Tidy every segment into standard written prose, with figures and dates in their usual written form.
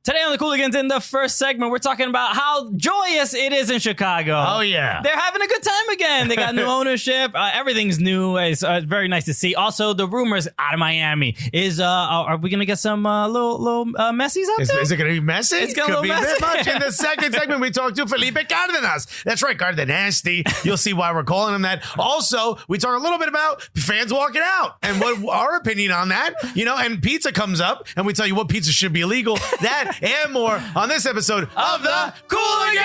Today on the Cooligans, in the first segment, we're talking about how joyous it is in Chicago. Oh, yeah. They're having a good time again. They got new ownership. Everything's new. It's very nice to see. Also, the rumors out of Miami is, are we going to get some little messies out there? Is it going to be messy? It's going to be messy. Much. In the second segment, we talk to Felipe Cárdenas. That's right, Cardenasty. You'll see why we're calling him that. Also, we talk a little bit about fans walking out and what our opinion on that. And pizza comes up, and we tell you what pizza should be illegal. That and more on this episode of the Cooligans!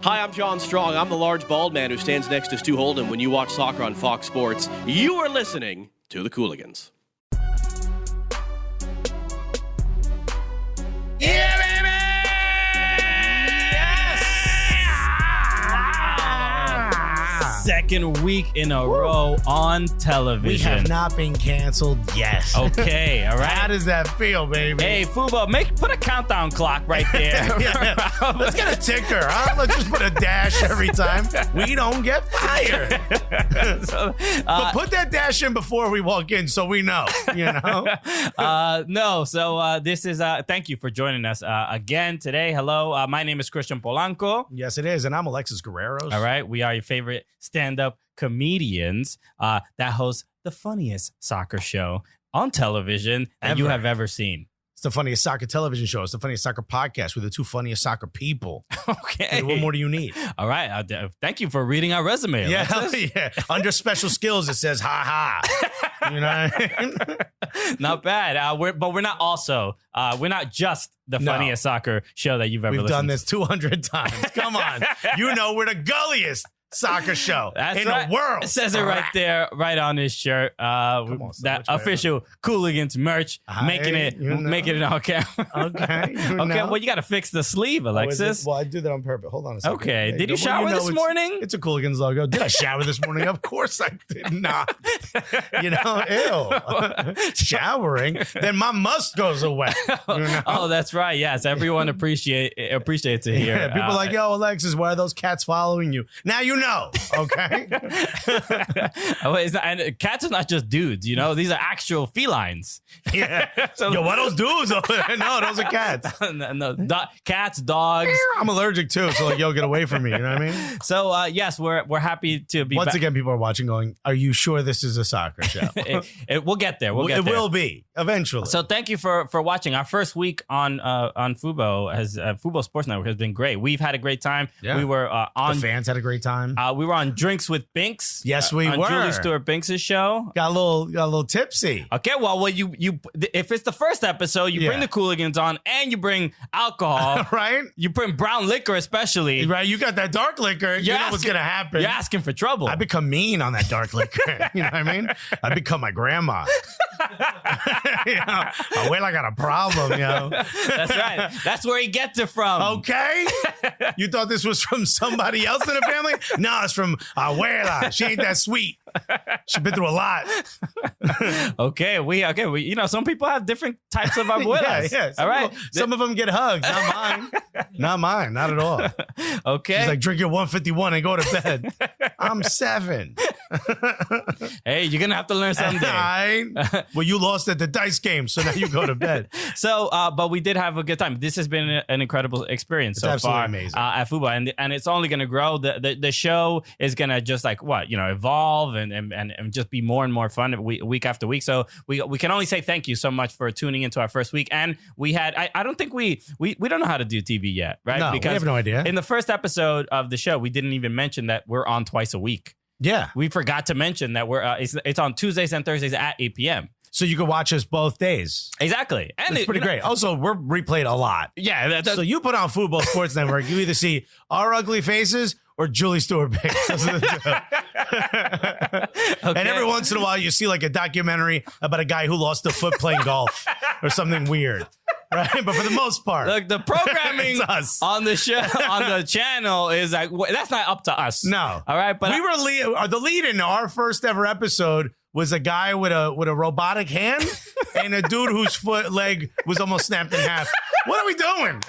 Hi, I'm John Strong. I'm the large bald man who stands next to Stu Holden when you watch soccer on Fox Sports. You are listening to the Cooligans. Yeah, baby! Second week in a row on television. We have not been canceled yet. Okay, all right. How does that feel, baby? Hey, Fubo, put a countdown clock right there. Let's get a ticker, huh? Let's just put a dash every time we don't get fired. But put that dash in before we walk in so we know, No, so this is, thank you for joining us again today. Hello, my name is Christian Polanco. Yes, it is, and I'm Alexis Guerreros. All right, we are your favorite stand-up comedians that host the funniest soccer show on television that you have ever seen. It's the funniest soccer television show. It's the funniest soccer podcast. We're the two funniest soccer people. Okay. Hey, what more do you need? All right. Thank you for reading our resume. Yeah. Under special skills, it says ha ha. You know what I mean? Not bad. We're not also, we're not just the funniest soccer show that you've ever listened to. We've done this 200 times. Come on. We're the gulliest soccer show in the world. It says it right there, right on his shirt. That official Cooligans merch, making it on camera. Okay. Well, you got to fix the sleeve, Alexis. Well, I do that on purpose. Hold on a second. Okay. Did you shower this morning? It's a Cooligans logo. Did I shower this morning? Of course I did not. Ew. Showering, then my must goes away. Oh, that's right. Yes, everyone appreciates it here. Yeah, people are like, yo, Alexis, why are those cats following you? Now you know, okay? And cats are not just dudes, these are actual felines. Yeah. Yo, what are those dudes? No, those are cats. No, cats, dogs. I'm allergic too, so get away from me. You know what I mean? So yes, we're happy to be Once again, people are watching going, are you sure this is a soccer show? We'll get there. It will be eventually. So thank you for watching. Our first week on Fubo Fubo Sports Network has been great. We've had a great time. Yeah. We were on. The fans had a great time. We were on Drinks with Binks. Yes, we on were. Julie Stewart Binks' show. Got a little tipsy. Okay, well, you if it's the first episode, you bring the Cooligans on and you bring alcohol, right? You bring brown liquor, especially, right? You got that dark liquor. You know what's gonna happen. You're asking for trouble. I become mean on that dark liquor. You know what I mean? I become my grandma. I got a problem, That's right. That's where he gets it from. Okay. You thought this was from somebody else in the family? No, it's from Abuela. She ain't that sweet. She's been through a lot. Okay. We some people have different types of abuelas. Yeah. All right. Some of them get hugs. Not mine. Not mine. Not at all. Okay. She's like, drink your 151 and go to bed. I'm 7. Hey, you're going to have to learn someday. Well, you lost at the dice game, so now you go to bed. So, but we did have a good time. This has been an incredible experience so far amazing. At Fubo, and it's only going to grow. The show is going to just evolve and just be more and more fun week after week. So we can only say thank you so much for tuning into our first week. And we had I don't think we don't know how to do TV yet, right? No, because we have no idea. In the first episode of the show, we didn't even mention that we're on twice a week. Yeah, we forgot to mention that we're it's on Tuesdays and Thursdays at 8 p.m. So you can watch us both days. Exactly. And it's pretty great. Also, we're replayed a lot. Yeah. So you put on Football Sports Network, you either see our ugly faces or Julie Stewart Binks. Okay. And every once in a while, you see like a documentary about a guy who lost a foot playing golf or something weird. Right, but for the most part, look, the programming on the show on the channel is like that's not up to us. No, all right, but we were the lead in our first ever episode was a guy with a robotic hand and a dude whose leg was almost snapped in half. What are we doing?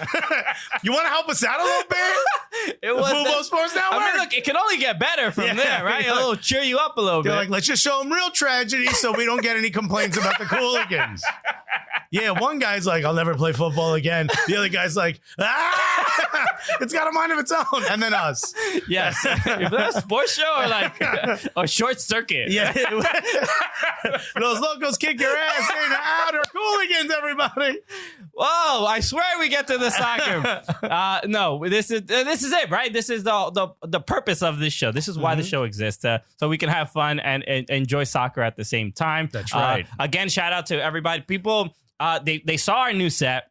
You want to help us out a little bit? It was Fubo Sports Network. I mean, look, it can only get better from there, right? It'll cheer you up a little bit. Like, let's just show them real tragedy so we don't get any complaints about the Cooligans. Yeah, one guy's like, I'll never play football again. The other guy's like, it's got a mind of its own. And then us. Yes. Is that a sports show or like a short circuit? Yeah. Those locals kick your ass in the outer Cooligans, everybody. Whoa, I swear we get to the soccer. No, this is it, right? This is the purpose of this show. This is why the show exists. So we can have fun and enjoy soccer at the same time. That's right. Again, shout out to everybody. People, they saw our new set.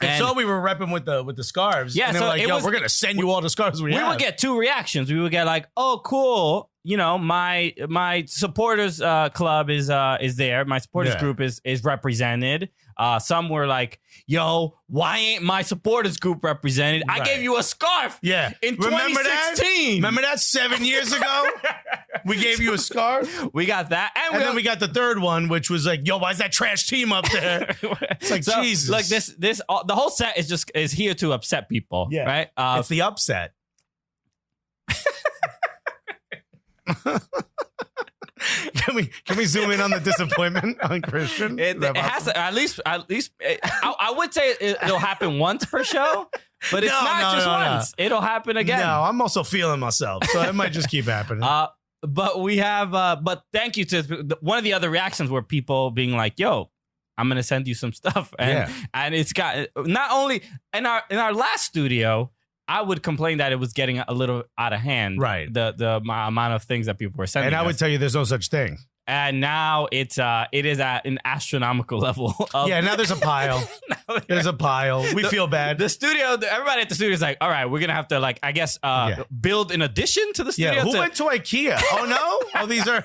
And so we were repping with the scarves. Yeah, and they so were like, we're going to send you all the scarves we have. We would get two reactions. We would get like, oh, cool. You know, my supporters club is there. My supporters group is represented. Some were like, yo, why ain't my supporters group represented? I gave you a scarf. Yeah. In 2016. Remember that 7 years ago? We gave you a scarf. We got that. And then we got the third one, which was like, yo, why is that trash team up there? It's like, so, Jesus. Look, the whole set is here to upset people. Yeah. Right? It's the upset. Can we zoom in on the disappointment on Christian? It has to, at least. I would say it'll happen once per show, but it's not just once. It'll happen again. No, I'm also feeling myself, so it might just keep happening. But we have. But thank you to one of the other reactions were people being like, "Yo, I'm gonna send you some stuff," and it's got not only in our last studio. I would complain that it was getting a little out of hand. Right. The amount of things that people were sending. And I would tell you there's no such thing. And now it is at an astronomical level. Now there's a pile. There's a pile. We feel bad. The studio, everybody at the studio is like, all right, we're going to have to like, I guess, build an addition to the studio. Yeah, who went to IKEA? Oh, no? Oh, these are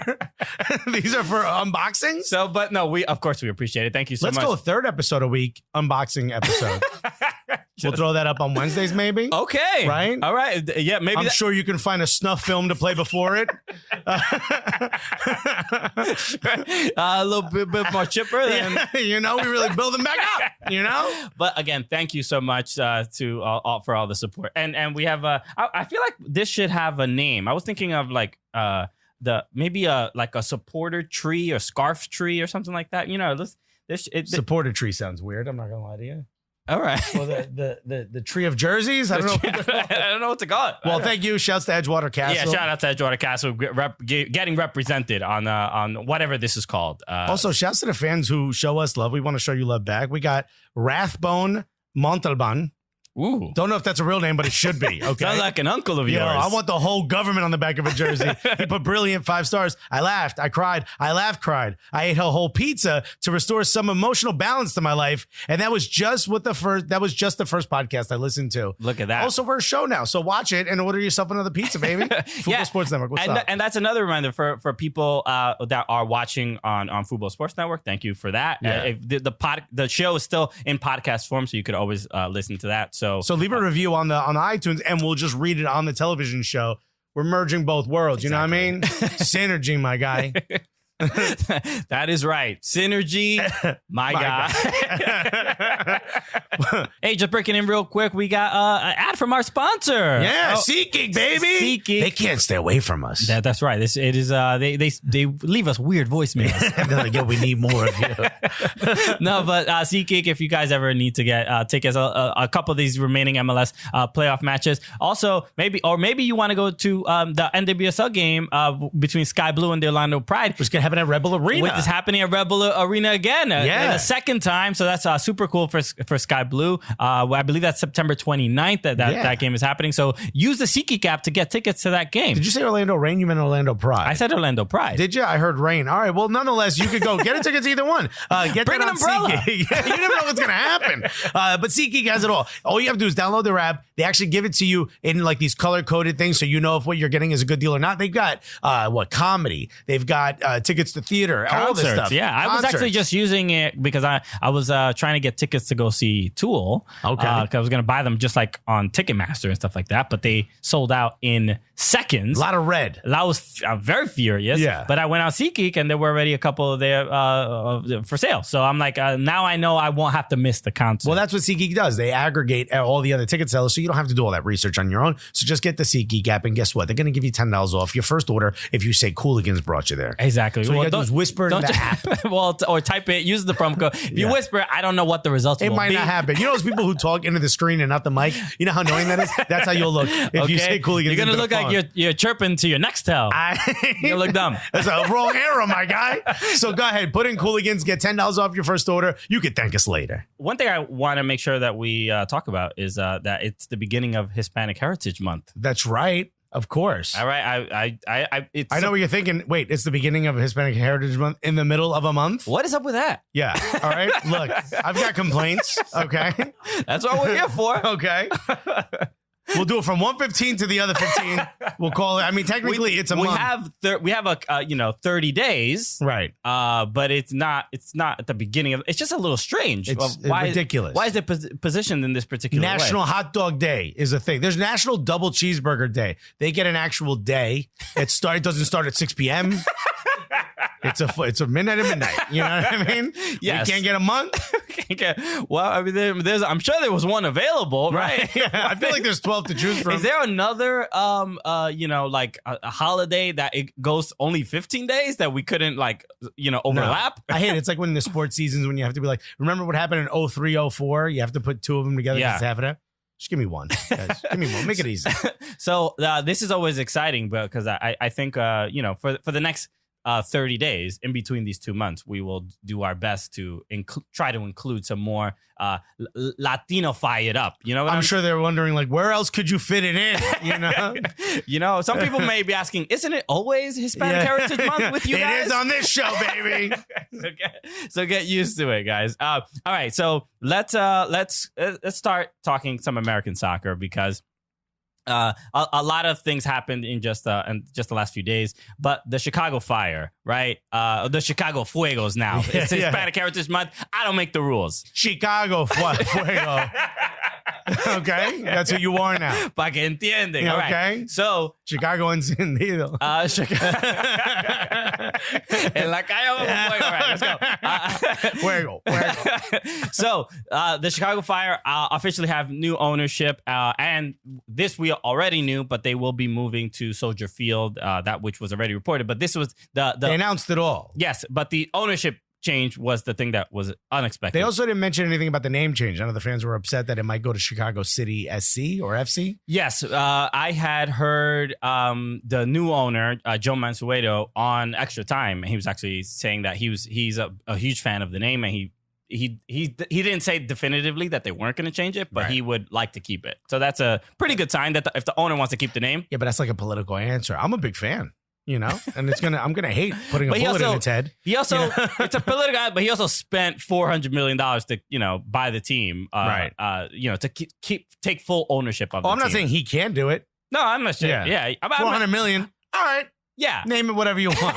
for unboxings? So, but no, of course we appreciate it. Thank you so much. Let's go third episode a week, unboxing episode. We'll throw that up on Wednesdays, maybe. Okay. Right? All right. Yeah, maybe. I'm sure you can find a snuff film to play before it. A little bit more chipper. Than... we really build them back up, But again, thank you so much for all the support. And we have, I feel like this should have a name. I was thinking of like maybe a supporter tree or scarf tree or something like that. Supporter tree sounds weird. I'm not going to lie to you. All right. Well, the tree of jerseys. I don't know. I don't know what to call it. Well, thank you. Shouts to Edgewater Castle. Yeah, shout out to Edgewater Castle getting represented on whatever this is called. Also, shouts to the fans who show us love. We want to show you love back. We got Rathbone Montalban. Ooh. Don't know if that's a real name, but it should be. Okay. Sounds like an uncle of yours. I want the whole government on the back of a jersey. He put brilliant 5 stars. I laughed. I cried. I laughed, cried. I ate a whole pizza to restore some emotional balance to my life. And that was just the first podcast I listened to. Look at that. Also, we're a show now. So watch it and order yourself another pizza, baby. Football Sports Network. What's up? And that's another reminder for people that are watching on Football Sports Network. Thank you for that. Yeah. The show is still in podcast form, so you could always listen to that. So leave a review on the iTunes, and we'll just read it on the television show. We're merging both worlds. Exactly. You know what I mean? Synergy, my guy. That is right. Synergy, my guy. Hey, just breaking in real quick. We got an ad from our sponsor. Yeah, SeatGeek, baby. SeatGeek. They can't stay away from us. That's right. It is. They leave us weird voicemails. They're like, yo, we need more of you. No, but SeatGeek, if you guys ever need to get tickets, a couple of these remaining MLS playoff matches. Also, maybe you want to go to the NWSL game between Sky Blue and the Orlando Pride. It's gonna happen at Rebel Arena. It's happening at Rebel Arena again. The second time. So that's super cool for Sky Blue. I believe that's September 29th that game is happening. So use the SeatGeek app to get tickets to that game. Did you say Orlando Reign? You meant Orlando Pride. I said Orlando Pride. Did you? I heard Reign. All right. Well, nonetheless, you could go get a ticket to either one. Bring an umbrella. SeatGeek. You never know what's going to happen. But SeatGeek has it all. All you have to do is download their app. They actually give it to you in like these color-coded things, so you know if what you're getting is a good deal or not. They've got comedy. They've got tickets to theater. Concerts, all this stuff. Yeah, I was actually just using it because I was trying to get tickets to go see Tool. Okay. Because I was going to buy them just like on Ticketmaster and stuff like that, but they sold out in seconds. A lot of red. I was very furious. Yeah. But I went on SeatGeek and there were already a couple there for sale. So I'm like, now I know I won't have to miss the concert. Well, that's what SeatGeek does. They aggregate all the other ticket sellers, so you don't have to do all that research on your own. So just get the SeatGeek app, and guess what? They're going to give you $10 off your first order if you say Cooligans brought you there. Exactly. So you got to do is whisper in the app. Well, or type it, use the promo code. If you whisper, I don't know what the results will be. It might not happen. You know those people who talk into the screen and not the mic? You know how annoying that is? That's how you'll look if you say Cooligans. You're going to look like you're chirping to your Nextel. You look dumb. That's a wrong era, my guy. So go ahead, put in Cooligans, get $10 off your first order. You could thank us later. One thing I want to make sure that we talk about is that it's the beginning of Hispanic Heritage Month. That's right. Of course. All right. I know what you're thinking. Wait, it's the beginning of Hispanic Heritage Month in the middle of a month? What is up with that? Yeah. All right. Look, I've got complaints. Okay. That's what we're here for. Okay. We'll do it from 1:15 to the other 15. We'll call it. I mean, technically, it's a month. We have a 30 days, right? But it's not at the beginning of. It's just a little strange. It's ridiculous. Why is it positioned in this particular National way? Hot Dog Day is a thing. There's National Double Cheeseburger Day. They get an actual day. It doesn't start at 6 p.m. It's a midnight to midnight. You know what I mean? Yes. We can't get a month. Well, I mean, I'm sure there was one available, right? Yeah, I feel like there's 12 to choose from. Is there another, like a holiday that it goes only 15 days that we couldn't overlap? No. I hate it. It's like when the sports seasons when you have to be like, remember what happened in 03, 04? You have to put two of them together. Yeah. Half of that. Just give me one, guys. Give me one. Make it easy. So this is always exciting, because I think for the next 30 days in between these 2 months, we will do our best to try to include some more Latino-fy it up. You know what I'm sure they're wondering, like, where else could you fit it in? You know? Some people may be asking, isn't it always Hispanic Heritage Month with you guys? It is on this show, baby. So get used to it, guys. All right, so let's start talking some American soccer, because a lot of things happened in just the last few days, but the Chicago Fire, right? The Chicago Fuegos now. It's Hispanic Heritage Month. I don't make the rules. Chicago Fuego. Okay, that's who you are now. Pa que entienden. All okay. Right. So Chicago encendido. En la calle. All right, let's go. Fuego. So the Chicago Fire officially have new ownership, and this we already knew, but they will be moving to Soldier Field, that which was already reported. But this was they announced it all. Yes, but the ownership change was the thing that was unexpected. They also didn't mention anything about the name change. I know the fans were upset that it might go to Chicago City SC or FC. Yes, I had heard the new owner, Joe Mansueto, on Extra Time. He was actually saying that he's a huge fan of the name, and he didn't say definitively that they weren't going to change it, but he would like to keep it. So that's a pretty good sign that if the owner wants to keep the name. Yeah, but that's like a political answer. I'm a big fan. You know, and I'm gonna hate putting a bullet in its head. He also, it's a political, but he also spent $400 million to, buy the team, to take full ownership of the team. I'm not saying he can't do it. No, I'm not saying. Yeah. $400 million. All right. Yeah. Name it whatever you want.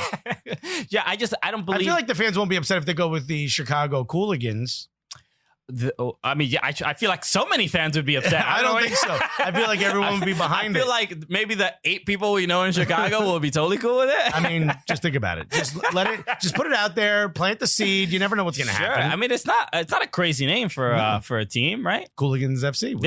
Yeah. I don't believe. I feel like the fans won't be upset if they go with the Chicago Cooligans. I feel like so many fans would be upset. I don't think so. I feel like everyone would be behind it. I feel like maybe the 8 people we know in Chicago will be totally cool with it. I mean, just think about it. Just put it out there, plant the seed. You never know what's going to happen. I mean, it's not a crazy name for a team, right? Cooligans FC.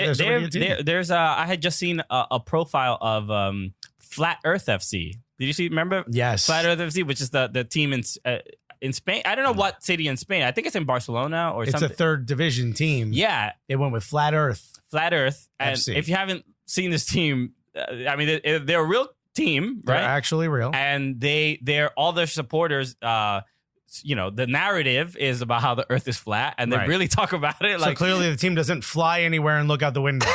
There's I had just seen a profile of Flat Earth FC. Did you remember? Yes. Flat Earth FC, which is the team in Spain. I don't know what city in Spain. I think it's in Barcelona or something. It's a third division team. Yeah. They went with Flat Earth. Flat Earth. And FC. if you haven't seen this team, I mean, they're a real team, right? They're actually real. And they're all their supporters, the narrative is about how the earth is flat, and they really talk about it. So clearly the team doesn't fly anywhere and look out the window.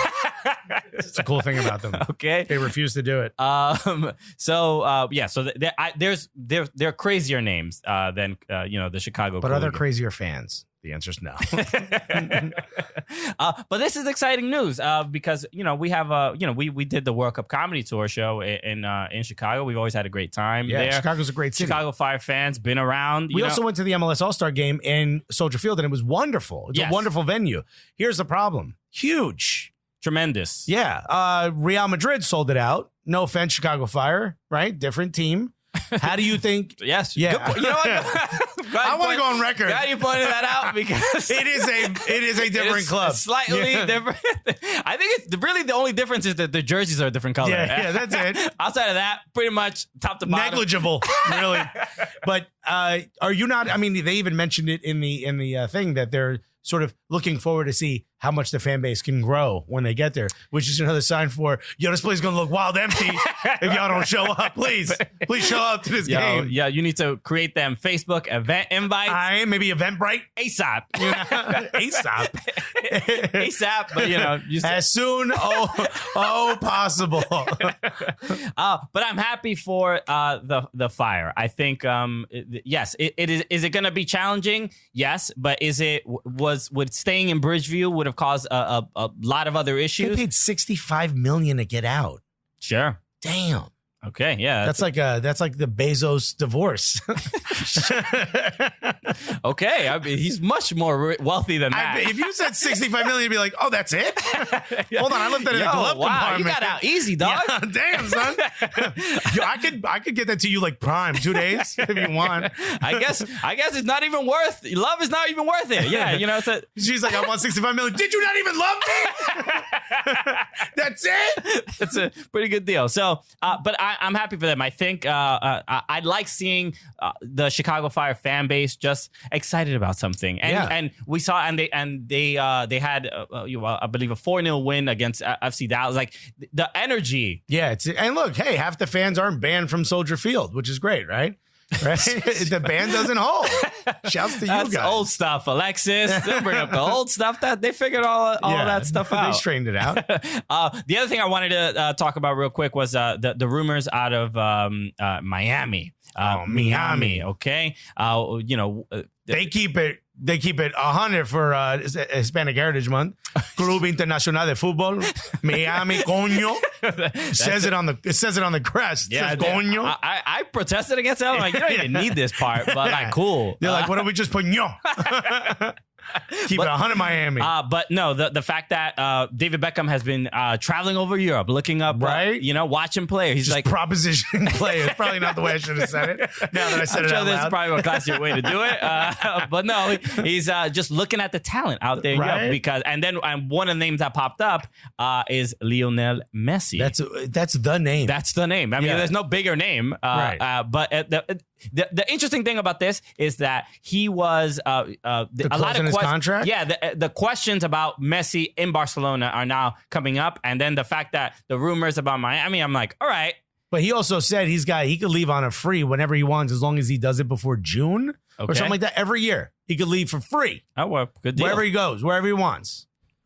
It's a cool thing about them. Okay. They refuse to do it. So there are crazier names than the Chicago. But are there Cooligans. crazier fans? The answer is no. But this is exciting news because we have we did the World Cup comedy tour show in Chicago. We've always had a great time there. Chicago's a great city. Chicago Fire fans been around. We also went to the MLS All-Star game in Soldier Field, and it was wonderful. It's a wonderful venue. Here's the problem: huge, tremendous. Yeah, Real Madrid sold it out. No offense, Chicago Fire, right? Different team. How do you think? Yes. Yeah. You know what? I want to go on record. Glad you pointed that out because it is a different club. Slightly different. I think it's really the only difference is that the jerseys are a different color. Yeah, that's it. Outside of that, pretty much top to bottom. Negligible, really. But are you not? I mean, they even mentioned it in the thing that they're sort of looking forward to see how much the fan base can grow when they get there, which is another sign for, this place is going to look wild empty if y'all don't show up. Please show up to this game. Yeah, you need to create them Facebook event invites. Maybe Eventbrite. ASAP. ASAP. ASAP, but as soon possible. But I'm happy for the Fire. I think yes, it is. Is it going to be challenging? Yes, but would staying in Bridgeview would have caused a lot of other issues? They paid $65 million to get out. Sure. Damn. Okay, yeah. That's like the Bezos divorce. Okay, I mean, he's much more wealthy than that. If you said $65 million, you'd be like, oh, that's it? Hold on, I left that in the glove compartment. You got out easy, dog. Yeah, damn, son. I could get that to you like prime 2 days if you want. I guess it's not even worth. Love is not even worth it. Yeah, she's like, I want $65 million. Did you not even love me? That's it. That's a pretty good deal. So, but I'm happy for them. I think I'd like seeing the Chicago Fire fan base just excited about something. And we saw, and they had I believe a 4-0 win against FC Dallas. Like the energy. Yeah, and look, hey, half the fans aren't banned from Soldier Field, which is great, right? Right? The band doesn't hold. Shouts to you That's guys. Old stuff, Alexis. They'll bring up the old stuff that they figured all that stuff out. They straightened it out. The other thing I wanted to talk about real quick was the rumors out of Miami. Miami. Okay. They keep it 100 for Hispanic Heritage Month. Club Internacional de Fútbol, Miami, coño. It says it on the crest. Yeah, it says coño. I protested against that. I'm like, you don't even need this part, but like, cool. They're like, why don't we just put ño? Keep it 100 Miami. But no, the fact that David Beckham has been traveling over Europe, looking up, right? Watching players. He's just like propositioning players. Probably not the way I should have said it. Now that I said it out loud. This is probably a classier way to do it. But no, he's just looking at the talent out there in Europe because, and one of the names that popped up is Lionel Messi. That's the name. That's the name. I mean, there's no bigger name. Right. But the interesting thing about this is that he was a lot of his contract. Yeah, the questions about Messi in Barcelona are now coming up, and then the fact that the rumors about Miami, I'm like, all right. But he also said he could leave on a free whenever he wants, as long as he does it before June or something like that. Every year he could leave for free. Oh, well, good deal. Wherever he goes, wherever he wants.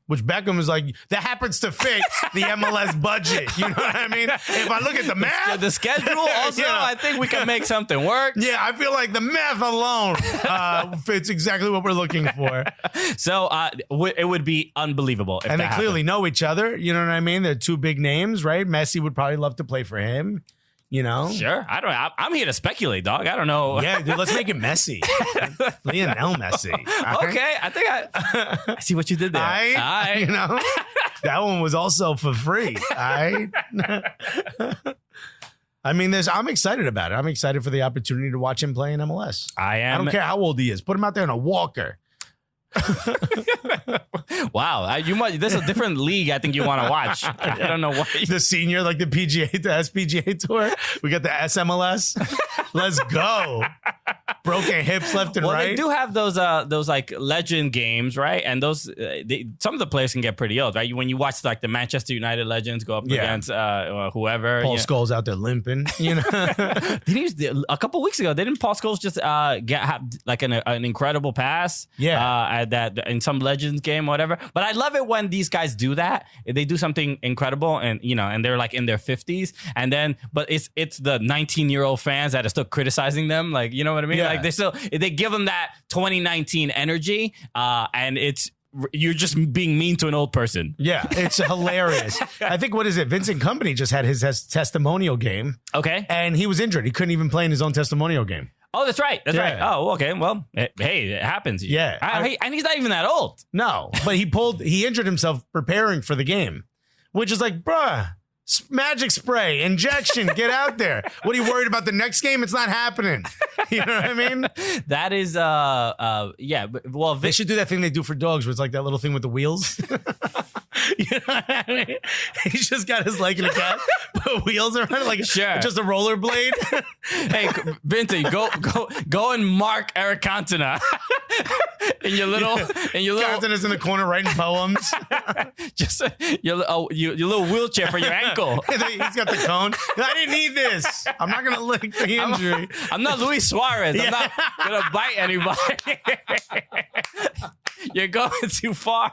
Which Beckham is like, that happens to fit the MLS budget. You know what I mean? If I look at the math. The schedule also, I think we can make something work. Yeah, I feel like the math alone fits exactly what we're looking for. So it would be unbelievable if and they clearly know each other. You know what I mean? They're two big names, right? Messi would probably love to play for him. You know? Sure. I'm here to speculate, dog. I don't know. Yeah, dude, let's make it Messi. Lionel Messi. Okay. I think I see what you did there. You know? That one was also for free. I mean, I'm excited about it. I'm excited for the opportunity to watch him play in MLS. I am. I don't care how old he is. Put him out there in a walker. Wow, this is a different league. I think you want to watch. I don't know why. The senior, like the PGA, the SPGA tour. We got the SMLS. Let's go. broken hips left and Well, right. they do have those like legend games, right? And those some of the players can get pretty old, right? When you watch like the Manchester United legends go up against whoever, Paul Scholes out there limping, you know. A couple weeks ago, didn't Paul Scholes just have like an incredible pass? At that in some Legends game, or whatever. But I love it when these guys do that. They do something incredible, and and they're like in their 50s, and then but it's the 19-year-old fans that are still criticizing them, like, you know what I mean? Yeah. Like they give them that 2019 energy, and you're just being mean to an old person. Yeah, it's hilarious. I think, what is it? Vincent Kompany just had his testimonial game. Okay. And he was injured. He couldn't even play in his own testimonial game. Oh, that's right. That's right. Oh, okay. Well, hey, it happens. Yeah. And he's not even that old. No, but he injured himself preparing for the game, which is like, bruh, magic spray, injection, get out there. What are you worried about the next game? It's not happening. You know what I mean? That is, yeah. Well, They should do that thing they do for dogs where it's like that little thing with the wheels. You know what I mean? He's just got his leg in a cast, put wheels around it like just a rollerblade. Hey, Vinty, go and mark Eric Cantona in your little Cantana's in the corner writing poems. Just your little wheelchair for your ankle. He's got the cone. I didn't need this. I'm not gonna lick the injury. I'm not Luis Suarez. I'm not gonna bite anybody. You're going too far.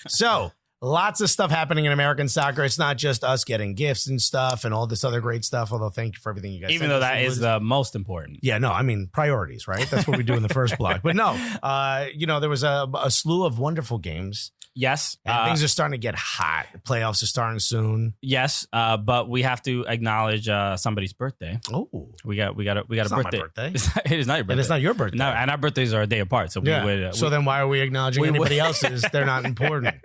So, lots of stuff happening in American soccer. It's not just us getting gifts and stuff and all this other great stuff, although thank you for everything you guys Even though that is the most important. Yeah, no, I mean, priorities, right? That's what we do in the first block. But no, there was a slew of wonderful games. Yes. And things are starting to get hot. The playoffs are starting soon. Yes, but we have to acknowledge somebody's birthday. Oh. We got a birthday. Not my birthday. It is not your birthday. And it's not your birthday. No, and our birthdays are a day apart. So then why are we acknowledging anybody else's? They're not important.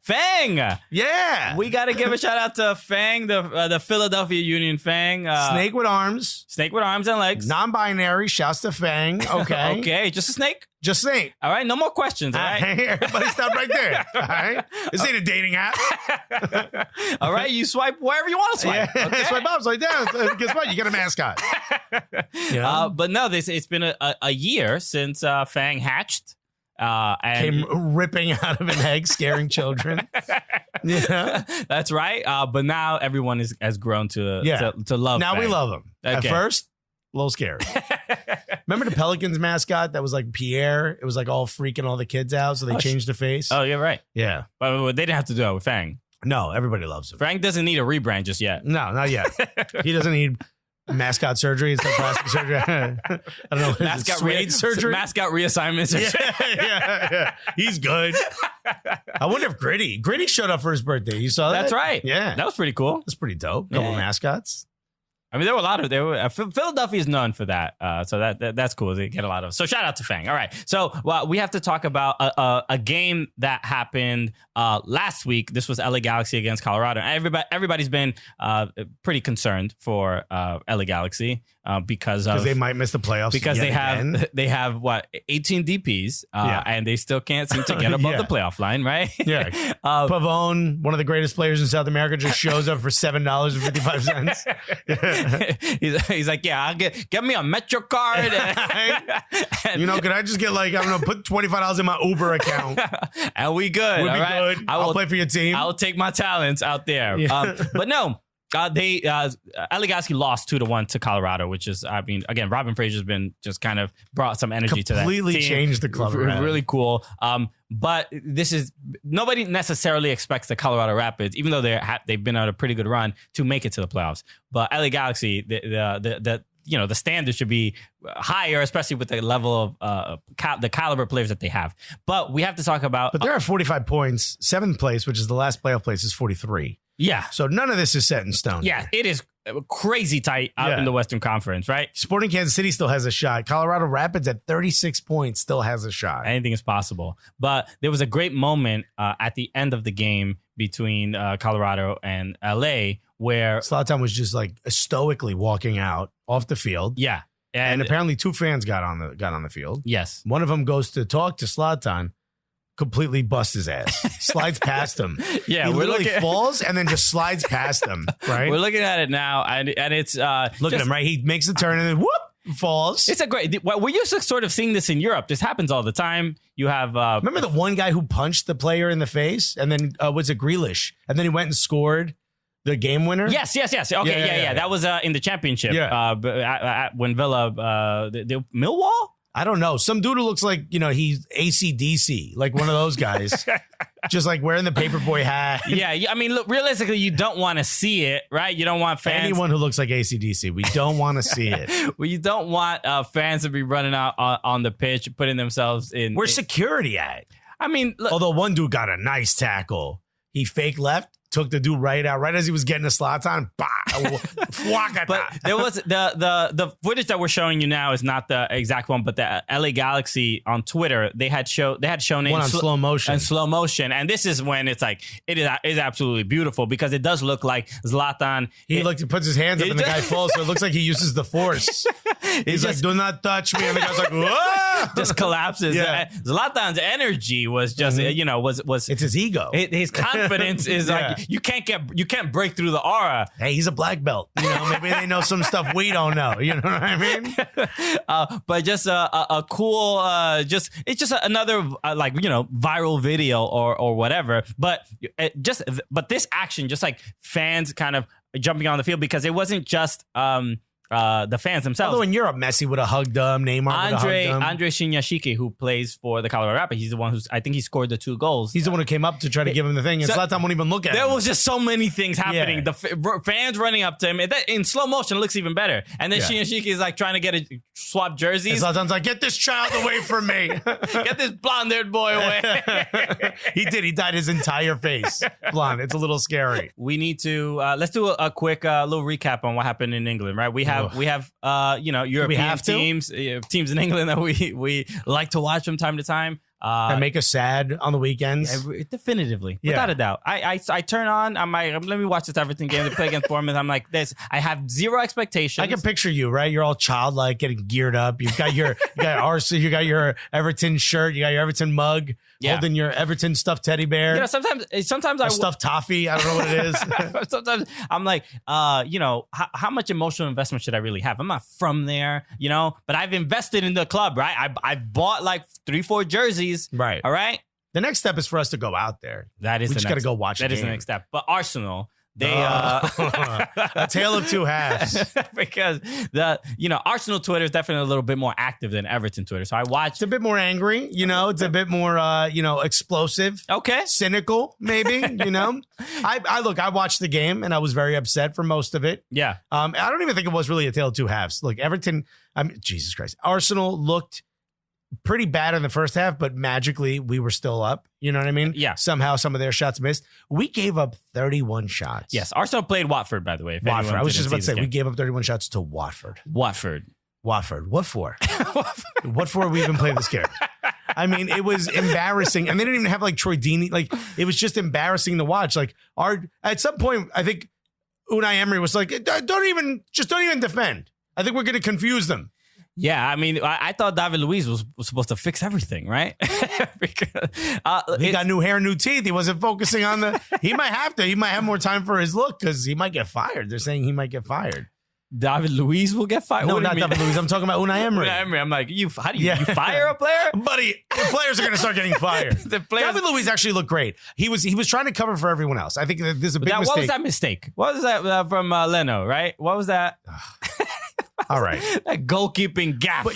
Fang. Yeah. We got to give a shout out to Fang, the Philadelphia Union Fang. Snake with arms. Snake with arms and legs. Non-binary. Shouts to Fang. Okay. Okay. Just a snake. Just snake. All right. No more questions. All right. Everybody stop right there. All right. This ain't a dating app. All right. You swipe wherever you want to swipe. Yeah. Okay? Swipe up, swipe down. Guess what? You got a mascot. Yeah. But no, it's been a year since Fang hatched. And came ripping out of an egg, scaring children. Yeah, that's right. But now everyone has grown to love. Now Fang. We love him. Okay. At first, a little scary. Remember the Pelicans mascot that was like Pierre? It was like all freaking all the kids out, so they changed the face. Oh, you're right. Yeah, but they didn't have to do it with Fang. No, everybody loves him. Fang doesn't need a rebrand just yet. No, not yet. He doesn't need mascot surgery instead of plastic surgery. I don't know. Mascot surgery. Mascot reassignment surgery. Yeah. He's good. I wonder if Gritty showed up for his birthday. You saw that? That's right. Yeah, that was pretty cool. That's pretty dope. Couple mascots. I mean, there were a lot of Philadelphia is known for that, so that's cool. They get a lot of. So shout out to Fang. All right, so we have to talk about a game that happened last week. This was LA Galaxy against Colorado. Everybody's been pretty concerned for LA Galaxy because they might miss the playoffs because they have 18 DPs and they still can't seem to get above the playoff line, right? Yeah, Pavone, one of the greatest players in South America, just shows up for $7.55. He's like, yeah, I'll get me a Metro card. Could I just get put $25 in my Uber account and we good. We'll all be right? good. I'll play for your team. I'll take my talents out there. Yeah. But no. LA Galaxy lost 2-1 to Colorado, which is, I mean, again, Robin Frazier's been just kind of brought some energy to that team. Completely changed the club around. Really cool. But nobody necessarily expects the Colorado Rapids, even though they've been on a pretty good run, to make it to the playoffs. But LA Galaxy, the standard should be higher, especially with the level of the caliber players that they have. But we have to talk about. But they're at 45 points. Seventh place, which is the last playoff place, is 43. Yeah. So none of this is set in stone. Yeah, it is crazy tight out in the Western Conference, right? Sporting Kansas City still has a shot. Colorado Rapids at 36 points still has a shot. Anything is possible. But there was a great moment at the end of the game between Colorado and LA where Zlatan was just like stoically walking out off the field. Yeah. And apparently 2 fans got on the field. Yes. One of them goes to talk to Zlatan, completely busts his ass, slides past him. Yeah, he literally falls and then just slides past him. Right. We're looking at it now, and it's look at him. Right, he makes the turn and then whoop. falls. It's a great. We're used to sort of seeing this in Europe. This happens all the time. You have remember the one guy who punched the player in the face, and then was it Grealish, and then he went and scored the game winner? Yes. Okay, yeah. That was in the championship. Yeah. When Villa, the Millwall. I don't know. Some dude who looks like, he's AC/DC, like one of those guys. Just like wearing the paperboy hat. Yeah. I mean, look, realistically, you don't want to see it, right? You don't want fans. Anyone who looks like AC/DC, we don't want to see it. Well, you don't want fans to be running out on the pitch, putting themselves in. Where's security at? I mean, look, although one dude got a nice tackle. He fake left. Took the dude right out, right as he was getting a Zlatan. But there was the footage that we're showing you now is not the exact one, but the LA Galaxy on Twitter they had shown it one on slow motion. And slow motion, and this is when it's like it is absolutely beautiful because it does look like Zlatan. He puts his hands up and the guy falls, so it looks like he uses the force. He's like, "Do not touch me," and the guy's like, "Whoa!" Just collapses. Yeah. Zlatan's energy was just was it's his ego. His confidence is like. You can't break through the aura. Hey, he's a black belt. Maybe they know some stuff we don't know. You know what I mean? But just a cool, it's just another viral video or whatever. But this action, just like fans kind of jumping on the field because it wasn't just the fans themselves. Although in Europe, Messi would have hugged them, Neymar would have hugged them. Andre Shinyashiki, who plays for the Colorado Rapids, he's the one I think he scored the 2 goals. He's the one who came up to try to give him the thing, and Zlatan won't even look at him. There was just so many things happening. Yeah. The fans running up to him. In slow motion, it looks even better. And then Shinyashiki is like trying to get swap jerseys. And Zlatan's like, "Get this child away from me. Get this blonde-haired boy away." He did. He dyed his entire face blonde. It's a little scary. We need to, let's do a quick little recap on what happened in England, right? We have European teams in England that we like to watch from time to time. That make us sad on the weekends. Definitively, without a doubt. I turn on. I'm like, let me watch this Everton game. They play against Bournemouth. I'm like, this. I have zero expectations. I can picture you, right? You're all childlike, getting geared up. You've got you got your Everton shirt. You got your Everton mug. Holding your Everton stuffed teddy bear. Sometimes I stuffed toffee. I don't know what it is. Sometimes I'm like, how much emotional investment should I really have? I'm not from there, but I've invested in the club, right? I bought like 3-4 jerseys. Right. All right. The next step is for us to go out there. We just got to go watch. That is the next step. But Arsenal, they a tale of two halves. Because Arsenal Twitter is definitely a little bit more active than Everton Twitter. So I watched. It's a bit more angry, it's a bit more explosive. Okay. Cynical, maybe, I watched the game and I was very upset for most of it. Yeah. I don't even think it was really a tale of two halves. Look, Everton, Jesus Christ. Arsenal looked pretty bad in the first half, but magically we were still up. You know what I mean? Yeah. Somehow some of their shots missed. We gave up 31 shots. Yes. Arsenal played Watford, by the way. Watford. I was just about to say, we gave up 31 shots to Watford. What for? What for we even play this game? I mean, it was embarrassing. And they didn't even have like Troy Deeney. Like, it was just embarrassing to watch. Like, at some point, I think Unai Emery was like, don't even defend. I think we're going to confuse them. Yeah, I mean, I thought David Luiz was supposed to fix everything, right? Because, he got new hair, new teeth. He wasn't focusing on he might have to. He might have more time for his look because he might get fired. They're saying he might get fired. David Luiz will get fired? No, not David Luiz. I'm talking about Unai Emery. Unai Emery. I'm like, how do you fire a player? Buddy, the players are going to start getting fired. David Luiz actually looked great. He was trying to cover for everyone else. I think there's a big mistake. What was that mistake? What was that from Leno, right? What was that? All right. That goalkeeping gap. But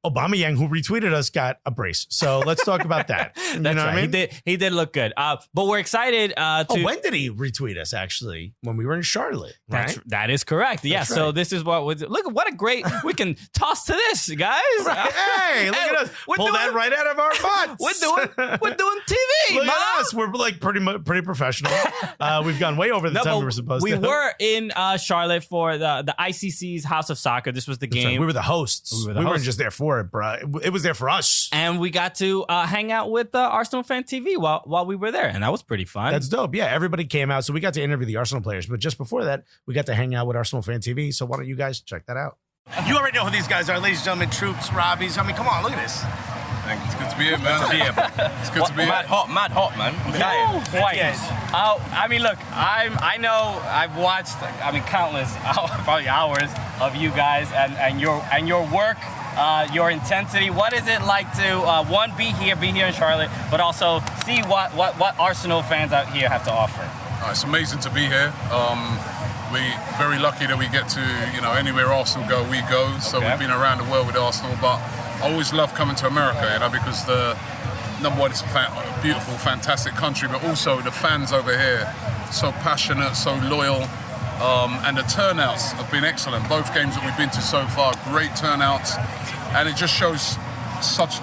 Aubameyang, who retweeted us, got a brace. So let's talk about that. That's right. I mean? He did look good. But we're excited to. When did he retweet us? Actually, when we were in Charlotte. Right? That is correct. Yeah. Right. So this is look. What a great. We can toss to this, guys. Right. Hey, look at us. Pull that right out of our butts. We're doing TV. Look at us. We're like pretty professional. We've gone way over the time we were supposed to. We were in Charlotte for the ICC's House of Soccer. This was the game. Right. We were the hosts. We weren't just there for it, bro. It was there for us. And we got to hang out with Arsenal Fan TV while we were there. And that was pretty fun. That's dope. Yeah, everybody came out. So we got to interview the Arsenal players. But just before that, we got to hang out with Arsenal Fan TV. So why don't you guys check that out? You already know who these guys are, ladies and gentlemen. Troopz, Robbies. I mean, come on, look at this. Thank you. It's good to be here, man. It's good to be here. Mad hot, man. I'm dying. Twice. I mean, look, I know I've watched, countless probably hours of you guys and your work, your intensity. What is it like to one, be here in Charlotte, but also see what Arsenal fans out here have to offer? It's amazing to be here. We're very lucky that we get to, anywhere Arsenal go, we go. So we've been around the world with Arsenal, but I always love coming to America, because number one, it's a beautiful, fantastic country, but also the fans over here, so passionate, so loyal, and the turnouts have been excellent. Both games that we've been to so far, great turnouts, and it just shows such,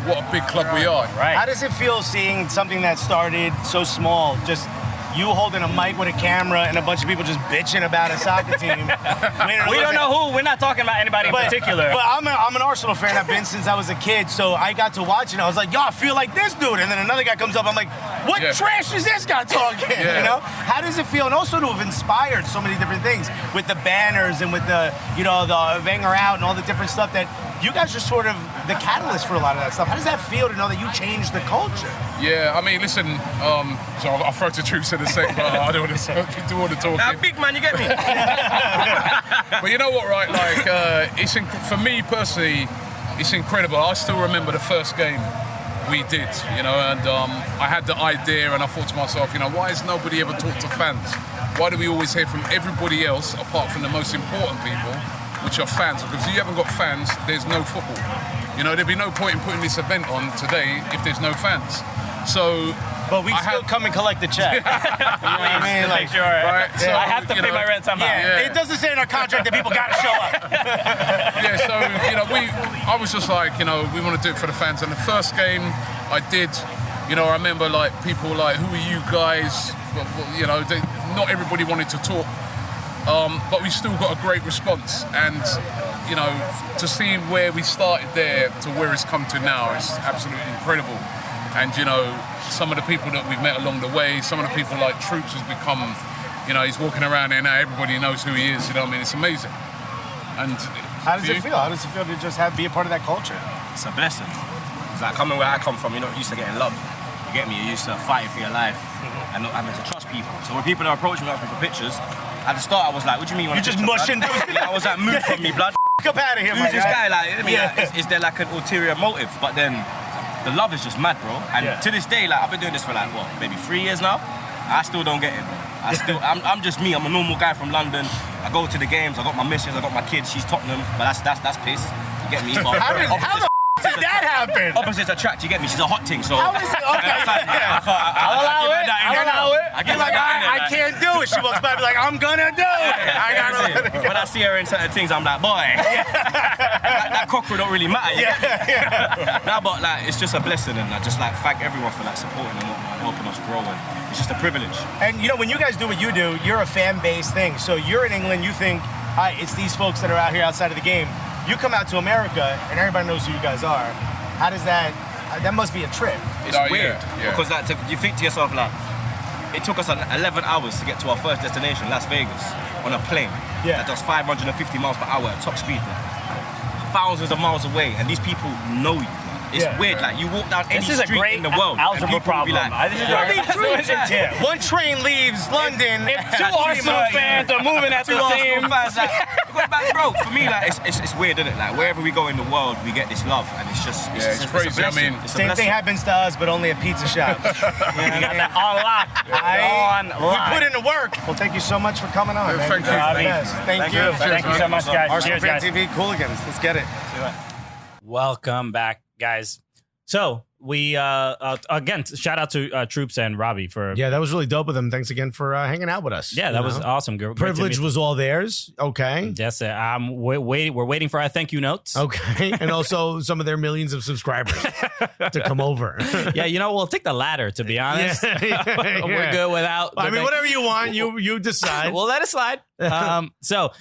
what a big club we are. Right. How does it feel seeing something that started so small, just you holding a mic with a camera and a bunch of people just bitching about a soccer team? We don't know who. We're not talking about anybody in particular. But I'm an Arsenal fan. I've been since I was a kid, so I got to watch it. I was like, yo, I feel like this dude. And then another guy comes up. I'm like, what trash is this guy talking? How does it feel? And also to have inspired so many different things with the banners and with the, the Wenger out and all the different stuff that you guys are sort of the catalyst for a lot of that stuff. How does that feel to know that you changed the culture? Yeah, listen, so I'll throw to Troopz in a second, but I don't want to do all the talking. Now, big man, you get me? But you know what, right? For me personally, it's incredible. I still remember the first game we did, and I had the idea and I thought to myself, why has nobody ever talked to fans? Why do we always hear from everybody else apart from the most important people, which are fans? Because if you haven't got fans, there's no football. There'd be no point in putting this event on today if there's no fans. So, but we still come and collect the check. Make sure. Right? So, I have to pay my rent somehow. It doesn't say in our contract that people got to show up. I was just like, we want to do it for the fans. And the first game I did, I remember people who are you guys? Not everybody wanted to talk. But we still got a great response, and to see where we started there to where it's come to now is absolutely incredible. And some of the people that we've met along the way, some of the people like Troopz has become, he's walking around there now, everybody knows who he is. It's amazing. And how does it feel? How does it feel to just be a part of that culture? It's a blessing. It's like coming where I come from, you're not used to getting love. You get me? You're used to fighting for your life and not having to trust people. So when people are approaching me asking for pictures, at the start I was like, what do you mean? You just mushing? I was like, move from me, blood. Up out of here, who's this guy? Is there like an ulterior motive? But then the love is just mad, bro. And to this day, I've been doing this for maybe 3 years now. I still don't get it, bro. I'm just me. I'm a normal guy from London. I go to the games. I got my missus. I got my kids. She's Tottenham, but that's piss. You get me? How did that happen? Opposites attract. You get me? She's a hot ting. So how is it? Okay. I'll allow it. I can't do it. She walks by and be like, I'm gonna do it. When I see her in certain things, I'm like, boy, that cockerel don't really matter. Nah, but it's just a blessing, and I just thank everyone for supporting and helping us grow. And it's just a privilege. And when you guys do what you do, you're a fan-based thing. So you're in England. You think, it's these folks that are out here outside of the game. You come out to America and everybody knows who you guys are. How does that must be a trip. It's weird because you think to yourself it took us 11 hours to get to our first destination, Las Vegas, on a plane that does 550 miles per hour at top speed. Thousands of miles away, and these people know you. It's weird, you walk down any street in the world, algebra problem. One train leaves London. If two Arsenal fans are moving at the same bro, for me, it's weird, isn't it? Wherever we go in the world, we get this love, and it's just it's crazy. Same thing happens to us, but only at pizza shops. You got that on lock. We put in the work. Well, thank you so much for coming on. Thank you. Thank you. Thank you so much, guys. Arsenal Fan TV, Cooligans. Let's get it. Welcome back, guys. So we again, shout out to Troopz and Robbie for that was really dope of them. Thanks again for hanging out with us. Yeah, that was awesome. Great privilege was all theirs. Okay. Yes, we're waiting for our thank you notes. Okay, and also some of their millions of subscribers to come over. We'll take the latter. To be honest, we're good without. Whatever you want, you decide. We'll let it slide. So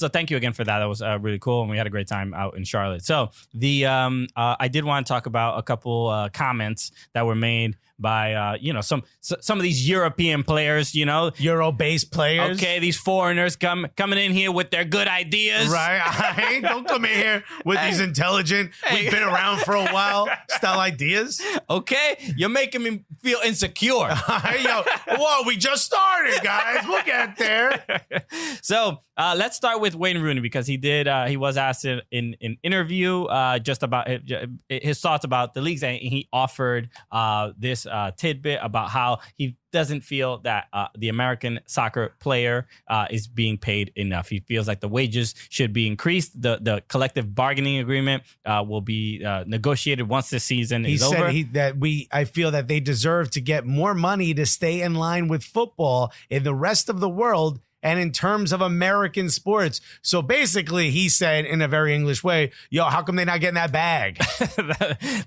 thank you again for that. That was really cool, and we had a great time out in Charlotte. So I did want to talk about a couple comments that were made by some of these European players, Euro-based players. Okay, these foreigners coming in here with their good ideas. Right. Don't come in here with these intelligent, we've been around for a while style ideas. Okay, you're making me feel insecure. Whoa, we just started, guys. We'll get there. So let's start with Wayne Rooney, because he was asked in an interview just about his thoughts about the leagues, and he offered this tidbit about how he doesn't feel that the American soccer player is being paid enough. He feels like the wages should be increased. The collective bargaining agreement will be negotiated once this season is over. He said I feel that they deserve to get more money to stay in line with football in the rest of the world and in terms of American sports. So basically, he said in a very English way, how come they not getting that bag?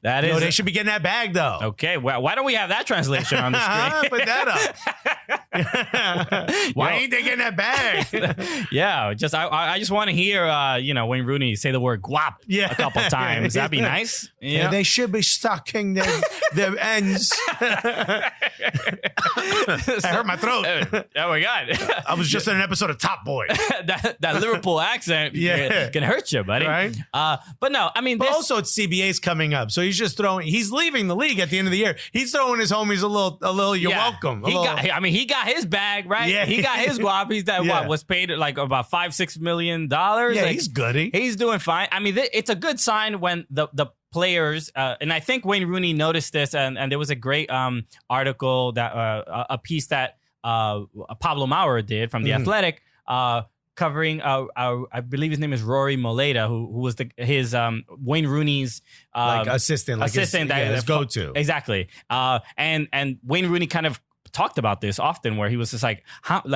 that is, they should be getting that bag, though. Okay, well, why don't we have that translation on the screen? Put that up. Why ain't they getting that bag? Yeah, I just want to hear Wayne Rooney say the word guap a couple times. That'd be nice. Yeah, they should be sucking their ends. I hurt my throat. Oh my God! I was just in an episode of Top Boy. that Liverpool accent can hurt you, buddy. Right? But no, I mean, but also it's CBA's coming up, so he's leaving the league at the end of the year. He's throwing his homies a little. You're welcome. He got his bag, right? Yeah. He got his guap. He's was paid like about $5-6 million. Yeah, like, he's goody. He's doing fine. I mean, it's a good sign when the players, and I think Wayne Rooney noticed this, and there was a great article that a piece that Pablo Maurer did from The Athletic, covering I believe his name is Rory Moleda, who was his Wayne Rooney's assistant, his go-to. Exactly. And Wayne Rooney kind of talked about this often, where he was just like,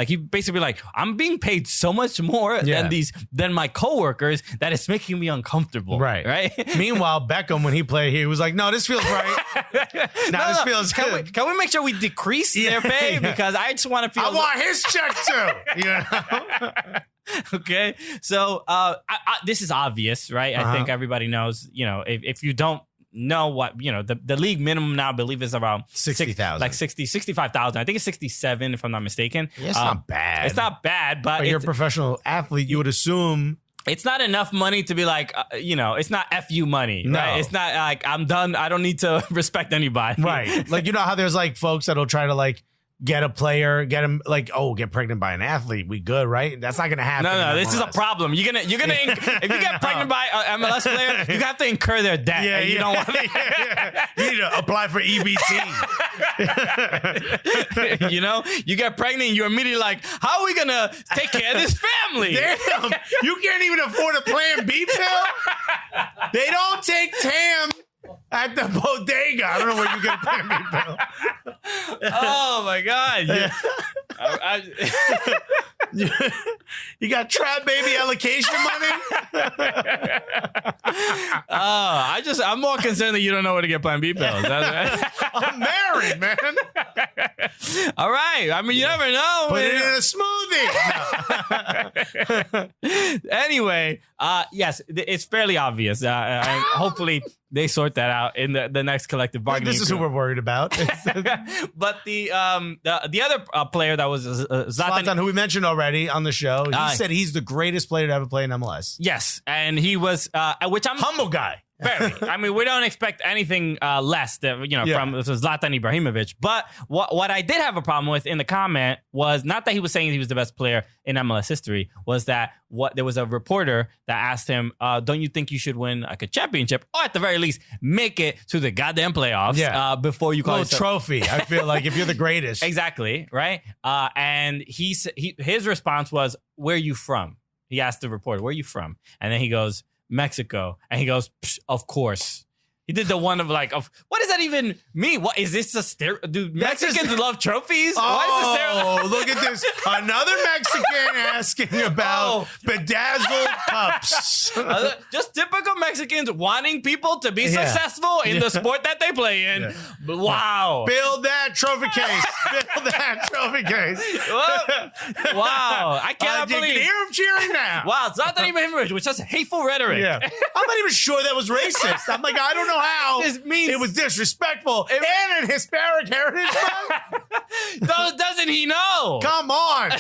he basically like, I'm being paid so much more than my coworkers that it's making me uncomfortable. Right. Meanwhile, Beckham, when he played here, he was like, no, this feels right. This feels good. Can we make sure we decrease their pay? Because I just want to feel. I want his check too. Okay. So this is obvious, right? I think everybody knows, if you don't know what, the league minimum now, I believe, is around 60,000, like 65,000. I think it's 67 if I'm not mistaken. Yeah, it's not bad. It's not bad, but you're a professional athlete, you would assume it's not enough money to be like, it's not FU money, no. Right? It's not like I'm done. I don't need to respect anybody. Right. Like, how there's like folks that'll try to like get a player, get him like, get pregnant by an athlete. We good, right? That's not going to happen. No, this is a problem. You're gonna if you get pregnant by an MLS player, you have to incur their debt. Yeah, you don't want to. You need to apply for EBT. You get pregnant, and you're immediately like, how are we gonna take care of this family? Damn, you can't even afford a Plan B pill. They don't take TAM at the bodega. I don't know where you get a Plan B pill. Oh my God! You got trap baby allocation money. I'm more concerned that you don't know where to get Plan B pills. I'm married, man. All right. I mean, you never know. Put it in a smoothie. Anyway, yes, it's fairly obvious. Hopefully they sort that out in the next collective bargaining. This is who we're worried about. But the other player that was Zlatan, who we mentioned already on the show, he said he's the greatest player to ever play in MLS. Yes, and he was, which I'm humble guy. Very. I mean, we don't expect anything less from Zlatan Ibrahimovic. But what I did have a problem with in the comment was not that he was saying he was the best player in MLS history, was that there was a reporter that asked him, don't you think you should win like a championship, or at the very least make it to the goddamn playoffs before you call it a trophy? I feel like if you're the greatest. Exactly, right? And his response was, where are you from? He asked the reporter, where are you from? And then he goes, Mexico. And he goes, of course. He did the one of like, what does that even mean? What is this a stereotype? Dude, Mexicans love trophies? Oh, look at this. Another Mexican asking about bedazzled cups. Just typical Mexicans wanting people to be successful in the sport that they play in. Yeah. Wow. Build that trophy case. Build that trophy case. Wow. I cannot believe. You can hear him cheering now. Wow. Zlatan Ibrahimovic, which has hateful rhetoric. Yeah. I'm not even sure that was racist. I'm like, I don't know know how This means- it was disrespectful and an Hispanic Heritage Month. Doesn't he know? Come on.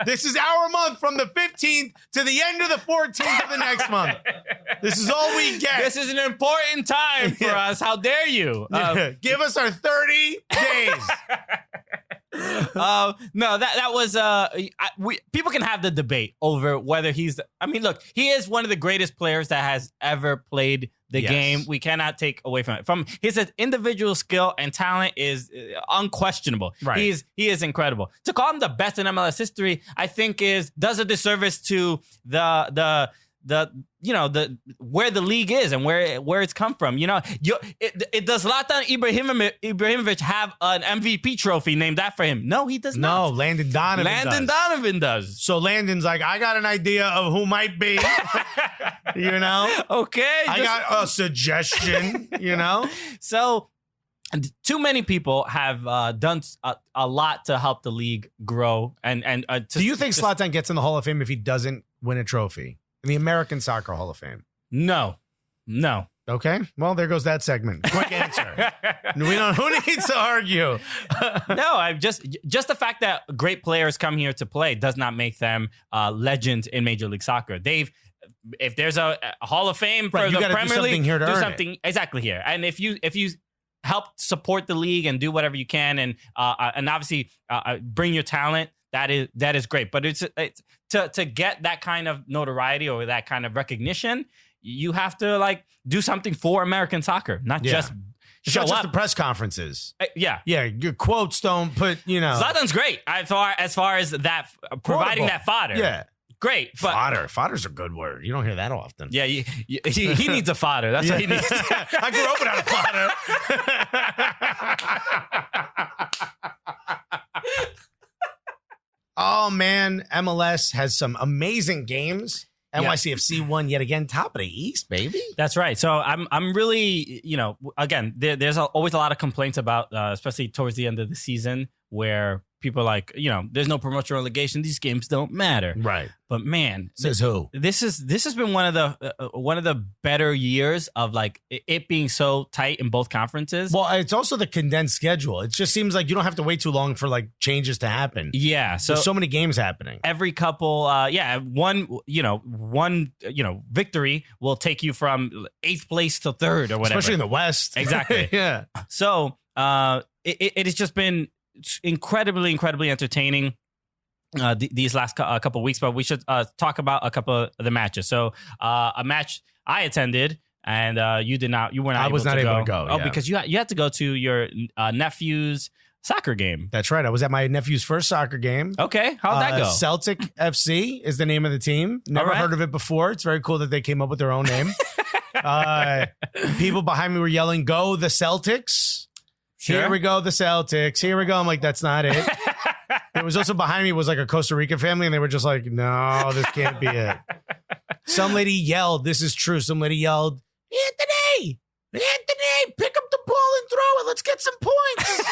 This is our month from the 15th to the end of the 14th of the next month. This is all we get. This is an important time for us. How dare you? Give us our 30 days. No, that was people can have the debate over whether he's. I mean, look, he is one of the greatest players that has ever played the game. We cannot take away from it. From his individual skill and talent is unquestionable. Right. He is incredible. To call him the best in MLS history, I think does a disservice to the where the league is and where it's come from. Does Zlatan Ibrahimovic have an MVP trophy named after him? No, he does not. No, Landon Donovan does. So Landon's like, I got an idea of who might be. Okay. I got a suggestion, So too many people have done a lot to help the league grow. Do you think Zlatan gets in the Hall of Fame if he doesn't win a trophy? In the American Soccer Hall of Fame? No. Okay. Well, there goes that segment. Quick answer. Who needs to argue? No, I just the fact that great players come here to play does not make them legends in Major League Soccer. If there's a Hall of Fame for the Premier League, here to do earn something it. Exactly here. And if you help support the league and do whatever you can, and obviously bring your talent, that is great. But it's to get that kind of notoriety or that kind of recognition, you have to do something for American soccer, not just show not just up. the press conferences. Yeah. Your quotes don't put, Zlatan's great as far as that providing that fodder. Yeah. Great. But Fodder's a good word. You don't hear that often. yeah, he needs a fodder. That's what he needs. I grew up without a fodder. Oh, man. MLS has some amazing games. NYCFC won yet again, top of the East, baby. That's right. So I'm really, again, there's always a lot of complaints about, especially towards the end of the season, where people are like, there's no promotion relegation. These games don't matter. Right. But man, says who? This has been one of the better years of it being so tight in both conferences. Well, it's also the condensed schedule. It just seems like you don't have to wait too long for changes to happen. Yeah. There's so many games happening. Every couple, one victory will take you from 8th place to 3rd or whatever. Especially in the West. Exactly. Yeah. So it has just been incredibly entertaining these last couple of weeks, but we should talk about a couple of the matches. So a match I attended and you were not able to go. Oh, because you had to go to your nephew's soccer game. That's right. I was at my nephew's first soccer game. Okay. How'd that go? Celtic FC is the name of the team. Never heard of it before. It's very cool that they came up with their own name. People behind me were yelling, "Go the Celtics." Sure. Here we go, the Celtics. Here we go. I'm like, that's not it. It was also behind me was a Costa Rica family, and they were just like, no, this can't be it. Some lady yelled, this is true. Some lady yelled, Anthony, pick up the ball and throw it. Let's get some points.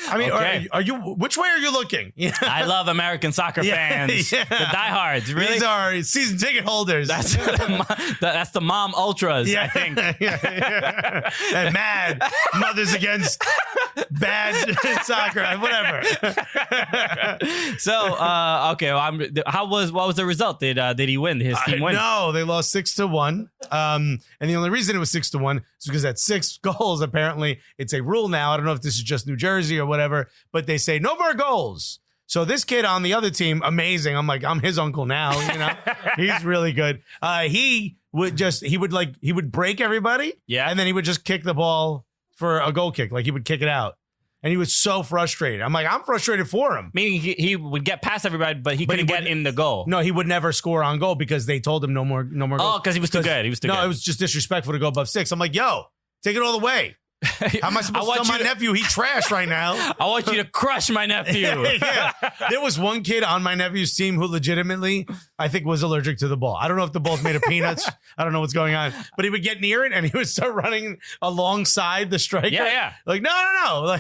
I mean, okay. are you? Which way are you looking? I love American soccer fans, the diehards. Really, these are season ticket holders. That's the mom ultras. I think. And mad mothers against bad soccer, whatever. So, okay. What was the result? Did he win? His team win? No, they lost 6-1. And the only reason it was 6-1 is because at 6 goals, apparently it's a rule now. I don't know if this is just New Jersey or whatever, but they say no more goals. So this kid on the other team, amazing. I'm like, I'm his uncle now. He's really good. He would break everybody. Yeah. And then he would just kick the ball for a goal kick. He would kick it out. And he was so frustrated. I'm like, I'm frustrated for him. Meaning he would get past everybody, but he couldn't get in the goal. No, he would never score on goal because they told him no more goals. Oh, because he was too good. It was just disrespectful to go above 6. I'm like, yo, take it all the way. How am I supposed to tell my nephew he trashed right now? I want you to crush my nephew. Yeah. There was one kid on my nephew's team who legitimately, I think, was allergic to the ball. I don't know if the ball's made of peanuts. I don't know what's going on. But he would get near it and he would start running alongside the striker. Yeah. Like, no.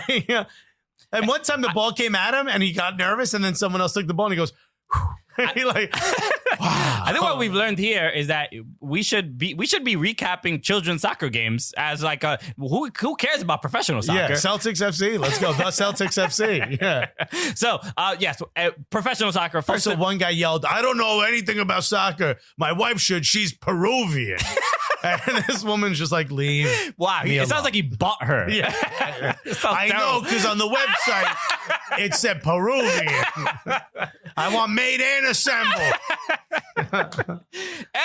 And one time the ball came at him and he got nervous and then someone else took the ball and he goes, Like, wow. I think what we've learned here is that we should be recapping children's soccer games as like who cares about professional soccer? Yeah, Celtics FC. Let's go. The Celtics FC. Yeah. So yes, professional soccer. First, Also, one guy yelled, "I don't know anything about soccer. My wife should. She's Peruvian." And this woman's just like, leave. Wow, it sounds like he bought her. Yeah. I know, because on the website it said Peruvian. I want made and assembled.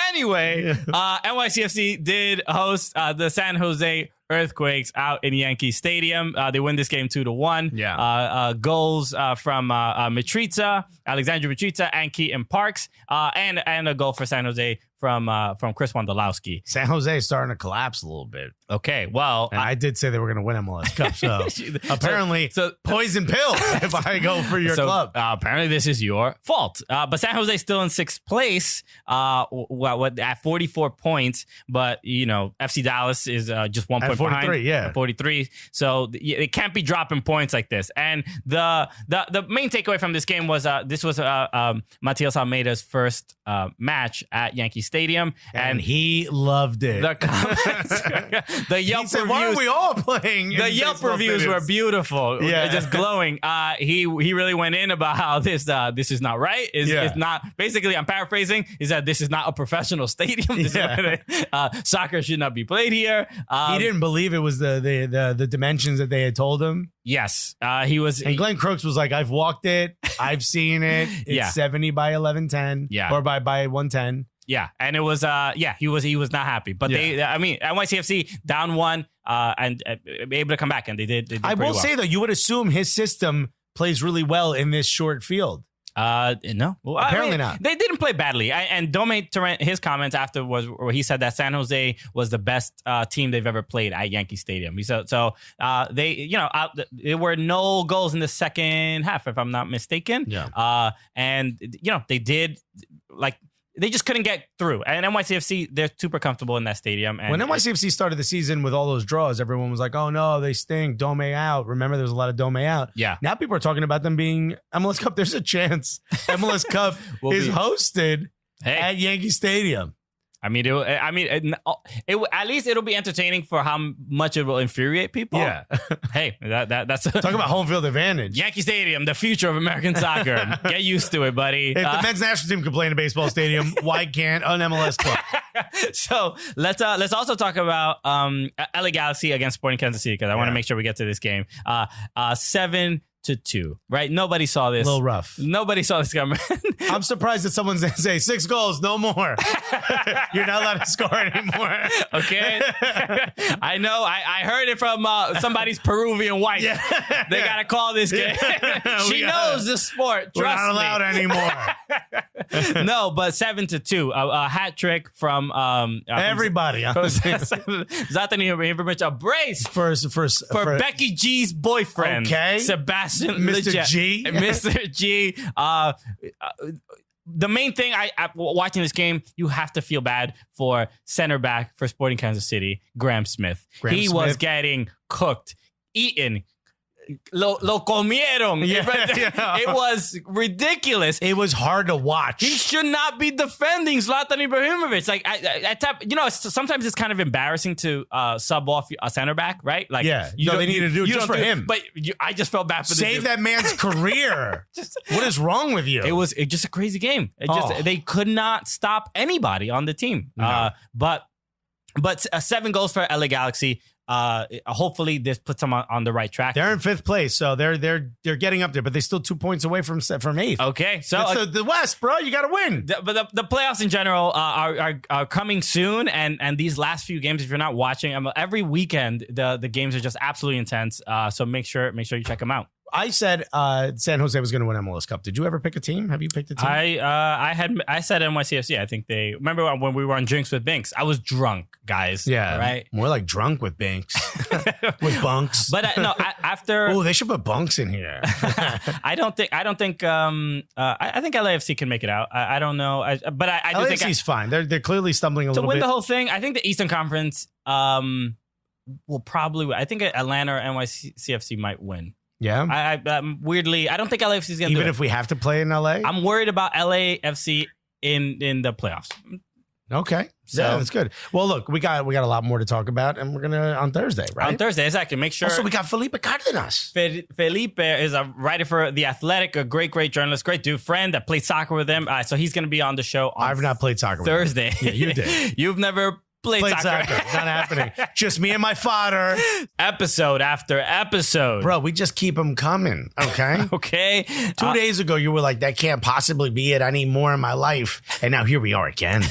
Anyway, NYCFC did host the San Jose Earthquakes out in Yankee Stadium. They win this game 2-1. Yeah. Goals from Alexandra Mitrita, and Keaton Parks, and a goal for San Jose from Chris Wondolowski. San Jose is starting to collapse a little bit. Okay, well, And I did say they were going to win MLS Cup, so apparently poison pill if I go for your club. Apparently this is your fault. But San Jose still in 6th place at 44 points, but FC Dallas is just 1 point 43, behind. yeah. 43. So it can't be dropping points like this. And the main takeaway from this game was this was Matias Almeida's first match at Yankee Stadium, and he loved it. The comments, the Yelp He said, reviews. "Why are we all playing?" The Yelp reviews were beautiful. Yeah. Just glowing. He really went in about how this is not right. It's not. Basically, I'm paraphrasing. Is that this is not a professional stadium? Soccer should not be played here. He didn't believe it was the dimensions that they had told him. Yes, he was. And Glenn Crooks was like, "I've walked it. I've seen it. It's 70 by 1110. Yeah. Or by 110." Yeah, and it was he was not happy, but NYCFC down 1 and able to come back, and they did I will say though, you would assume his system plays really well in this short field. No, well, apparently not. They didn't play badly. And Dome Torrent, his comments after was where he said that San Jose was the best team they've ever played at Yankee Stadium. So they, there were no goals in the second half, if I'm not mistaken. Yeah. And they did they just couldn't get through. And NYCFC, they're super comfortable in that stadium. And when NYCFC started the season with all those draws, everyone was like, "Oh no, they stink. Dome out." Remember, there's a lot of Dome out. Yeah. Now people are talking about them being MLS Cup. There's a chance MLS Cup is hosted at Yankee Stadium. I mean, at least it'll be entertaining for how much it will infuriate people. Yeah. Hey, that's talk about home field advantage. Yankee Stadium, the future of American soccer. Get used to it, buddy. If the men's national team can play in a baseball stadium, why can't an MLS club? So let's also talk about LA Galaxy against Sporting Kansas City, because I want to make sure we get to this game. 7-2, right? Nobody saw this. A little rough. Nobody saw this coming. I'm surprised that someone's going to say 6 goals, no more. You're not allowed to score anymore. Okay. I know. I heard it from somebody's Peruvian wife. Yeah. They got to call this game. She knows the sport. Trust We're not allowed anymore. No, but 7-2. A hat trick from everybody. Zlatan Ibrahimovic. A brace for Becky G's boyfriend. Okay. Sebastian Mr. G. Mr. G. The main thing watching this game, you have to feel bad for center back for Sporting Kansas City, Graham Smith. He was getting cooked, eaten. Lo comieron. Yeah. It was ridiculous. It was hard to watch. He should not be defending Zlatan Ibrahimovic. Like, sometimes it's kind of embarrassing to sub off a center back, right? Like, they need to do it just for him. But I just felt bad for save that man's career. What is wrong with you? It was just a crazy game. They could not stop anybody on the team. No. But 7 goals for LA Galaxy. Hopefully this puts them on the right track. They're in 5th place, so they're getting up there, but they're still 2 points away from 8th. Okay, so it's the West, bro. You got to win. But the playoffs in general are coming soon, and these last few games, if you're not watching, every weekend the games are just absolutely intense. So make sure you check them out. I said San Jose was going to win MLS Cup. Did you ever pick a team? Have you picked a team? I said NYCFC. I think they remember when we were on Drinks with Binks. I was drunk, guys. Yeah, right. More like drunk with Binks, with bunks. But no, after they should put bunks in here. I think LAFC can make it out. I don't know, but I do think LAFC's fine. They're clearly stumbling a little bit to win the whole thing. I think the Eastern Conference will probably. I think Atlanta or NYCFC might win. Yeah. I'm weirdly, I don't think LAFC is going to do Even it. if we have to play in LA? I'm worried about LAFC in the playoffs. Okay. So- Yeah, that's good. Well, look, we got a lot more to talk about, and we're gonna on Thursday, right? On Thursday, exactly. Make sure. Also, we got Felipe Cárdenas. Felipe is a writer for The Athletic, a great journalist, great dude, friend that played soccer with him. So he's going to be on the show on I've not played soccer with him. Thursday. Yeah, you did. You've never played soccer. Not happening. Just me and my fodder. Episode after episode. Bro, we just keep them coming, okay? Okay. 2 days ago, you were like, that can't possibly be it. I need more in my life. And now here we are again.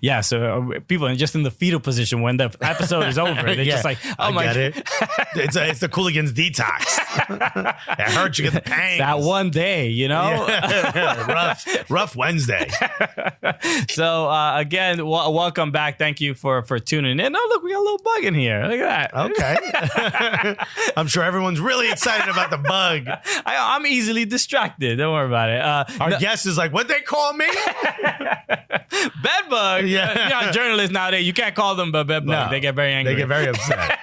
Yeah, so people are just in the fetal position when the episode is over. They're just like, oh I my get it. It's the Cooligans detox. It hurts. You get the pangs. That one day, you know? Yeah. rough Wednesday. So, again, welcome back. Thank you for tuning in. Oh, look, we got a little bug in here. Look at that. Okay. I'm sure everyone's really excited about the bug. I'm easily distracted. Don't worry about it. Our guest is like, what'd they call me? Bed bug. Yeah. You know, journalists nowadays, you can't call them a bed bug. No. They get very angry. They get very upset.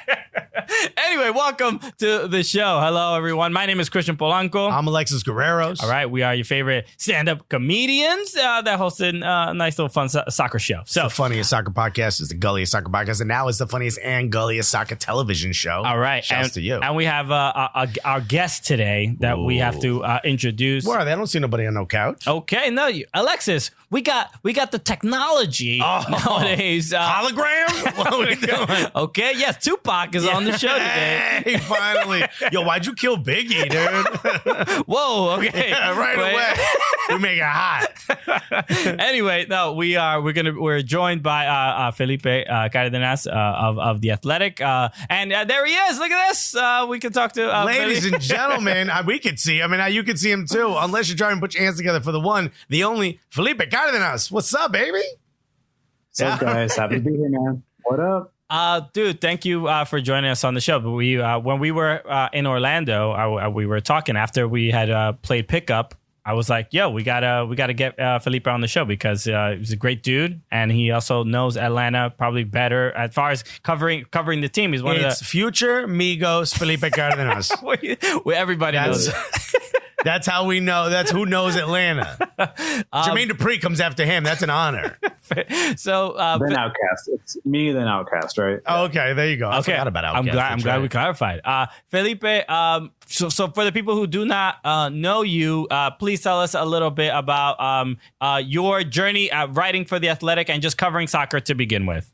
Anyway, welcome to the show. Hello, everyone. My name is Christian Polanco. I'm Alexis Guerreros. All right, we are your favorite stand-up comedians that hosted a nice little fun soccer show. So, The funniest soccer podcast is the Gulliest Soccer Podcast, and now it's the funniest and gulliest soccer television show. all right, Shouts to you. And we have our guest today that we have to introduce. Where are they? I don't see nobody on no couch. Okay, no, Alexis, we got the technology nowadays. Hologram? What are we doing? Okay, yes, Tupac is on the show today. Hey, finally. Yo, why'd you kill Biggie, dude? Whoa, okay, Yeah, right Wait. away. We make it hot. Anyway, no, we're joined by Felipe Cárdenas of The Athletic, and there he is. Look at this. We can talk to Ladies and gentlemen, we could see. I mean, you could see him too, unless you're trying to put your hands together for the one, the only Felipe Cárdenas. What's up, baby? What's up, guys? Happy to be here, man. What up? Dude, thank you for joining us on the show. But when we were in Orlando, we were talking after we had played pickup. I was like, "Yo, we gotta get Felipe on the show because he's a great dude, and he also knows Atlanta probably better as far as covering the team. He's one It's of future Migos Felipe Cárdenas. the where everybody knows. That's how we know. That's who knows Atlanta. Jermaine Dupri comes after him. That's an honor. So Then Outcast. It's me, then Outcast, right? Oh, okay, there you go. I okay, forgot about Outcast. I'm That's glad right. we clarified. Felipe, so for the people who do not know you, please tell us a little bit about your journey writing for The Athletic and just covering soccer to begin with.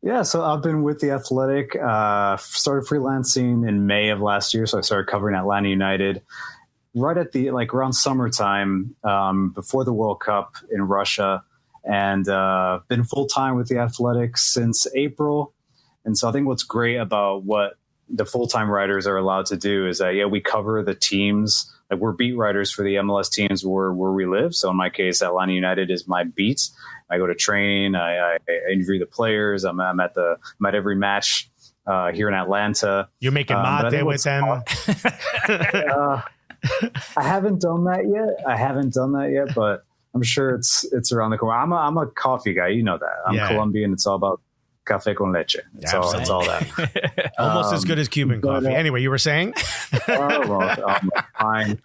Yeah, so I've been with The Athletic, started freelancing in May of last year. So I started covering Atlanta United right at around summertime, before the World Cup in Russia, and been full-time with The Athletic since April. And so I think what's great about what the full-time writers are allowed to do is that, we cover the teams. Like, we're beat writers for the MLS teams where we live. So in my case, Atlanta United is my beat. I go to training. I interview the players. I'm at every match here in Atlanta. You're making mate with them. I haven't done that yet, but I'm sure it's around the corner. I'm a coffee guy. You know that. I'm Colombian. It's all about café con leche. It's all that. Almost as good as Cuban coffee. Anyway, you were saying? Fine.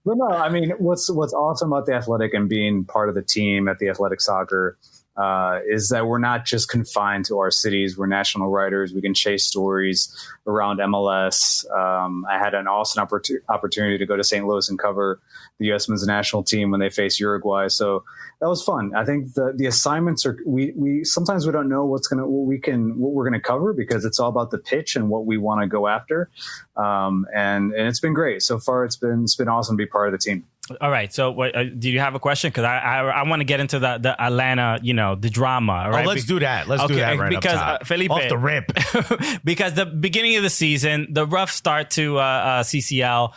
But no, I mean, what's awesome about The Athletic and being part of the team at The Athletic Soccer is that we're not just confined to our cities. We're national writers. We can chase stories around MLS. I had an awesome opportunity to go to St. Louis and cover the U.S. men's national team when they face Uruguay. So that was fun. I think the assignments are we sometimes we don't know what we're gonna cover because it's all about the pitch and what we want to go after. And it's been great so far. It's been awesome to be part of the team. All right. So, do you have a question? Because I want to get into the Atlanta, the drama. All right? Let's do that. Let's do that right because, up top. Felipe, off the rip. Because the beginning of the season, the rough start to CCL,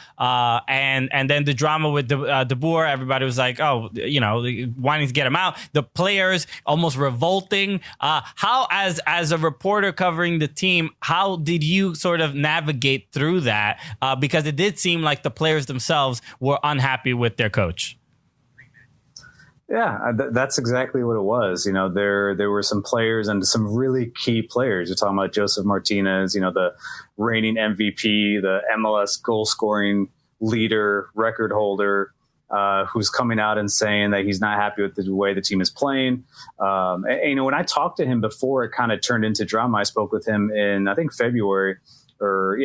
and then the drama with De Boer. Everybody was like, wanting to get him out. The players almost revolting. How, as a reporter covering the team, how did you sort of navigate through that? Because it did seem like the players themselves were unhappy with their coach. Yeah, that's exactly what it was. You know, there were some players and some really key players. You're talking about Joseph Martinez, you know, the reigning MVP, the MLS goal scoring leader, record holder, who's coming out and saying that he's not happy with the way the team is playing. And, you know, when I talked to him before it kind of turned into drama, I spoke with him in, I think, February, right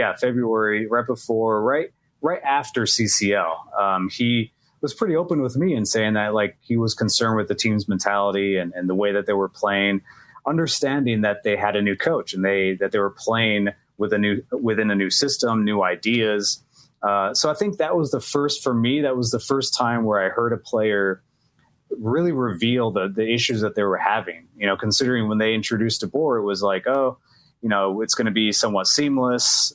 after CCL. He was pretty open with me and saying that, like, he was concerned with the team's mentality and the way that they were playing, understanding that they had a new coach and that they were playing within a new system, new ideas. So I think that was the first time where I heard a player really reveal the issues that they were having. You know, considering when they introduced DeBoer, it was like, oh, you know, it's going to be somewhat seamless.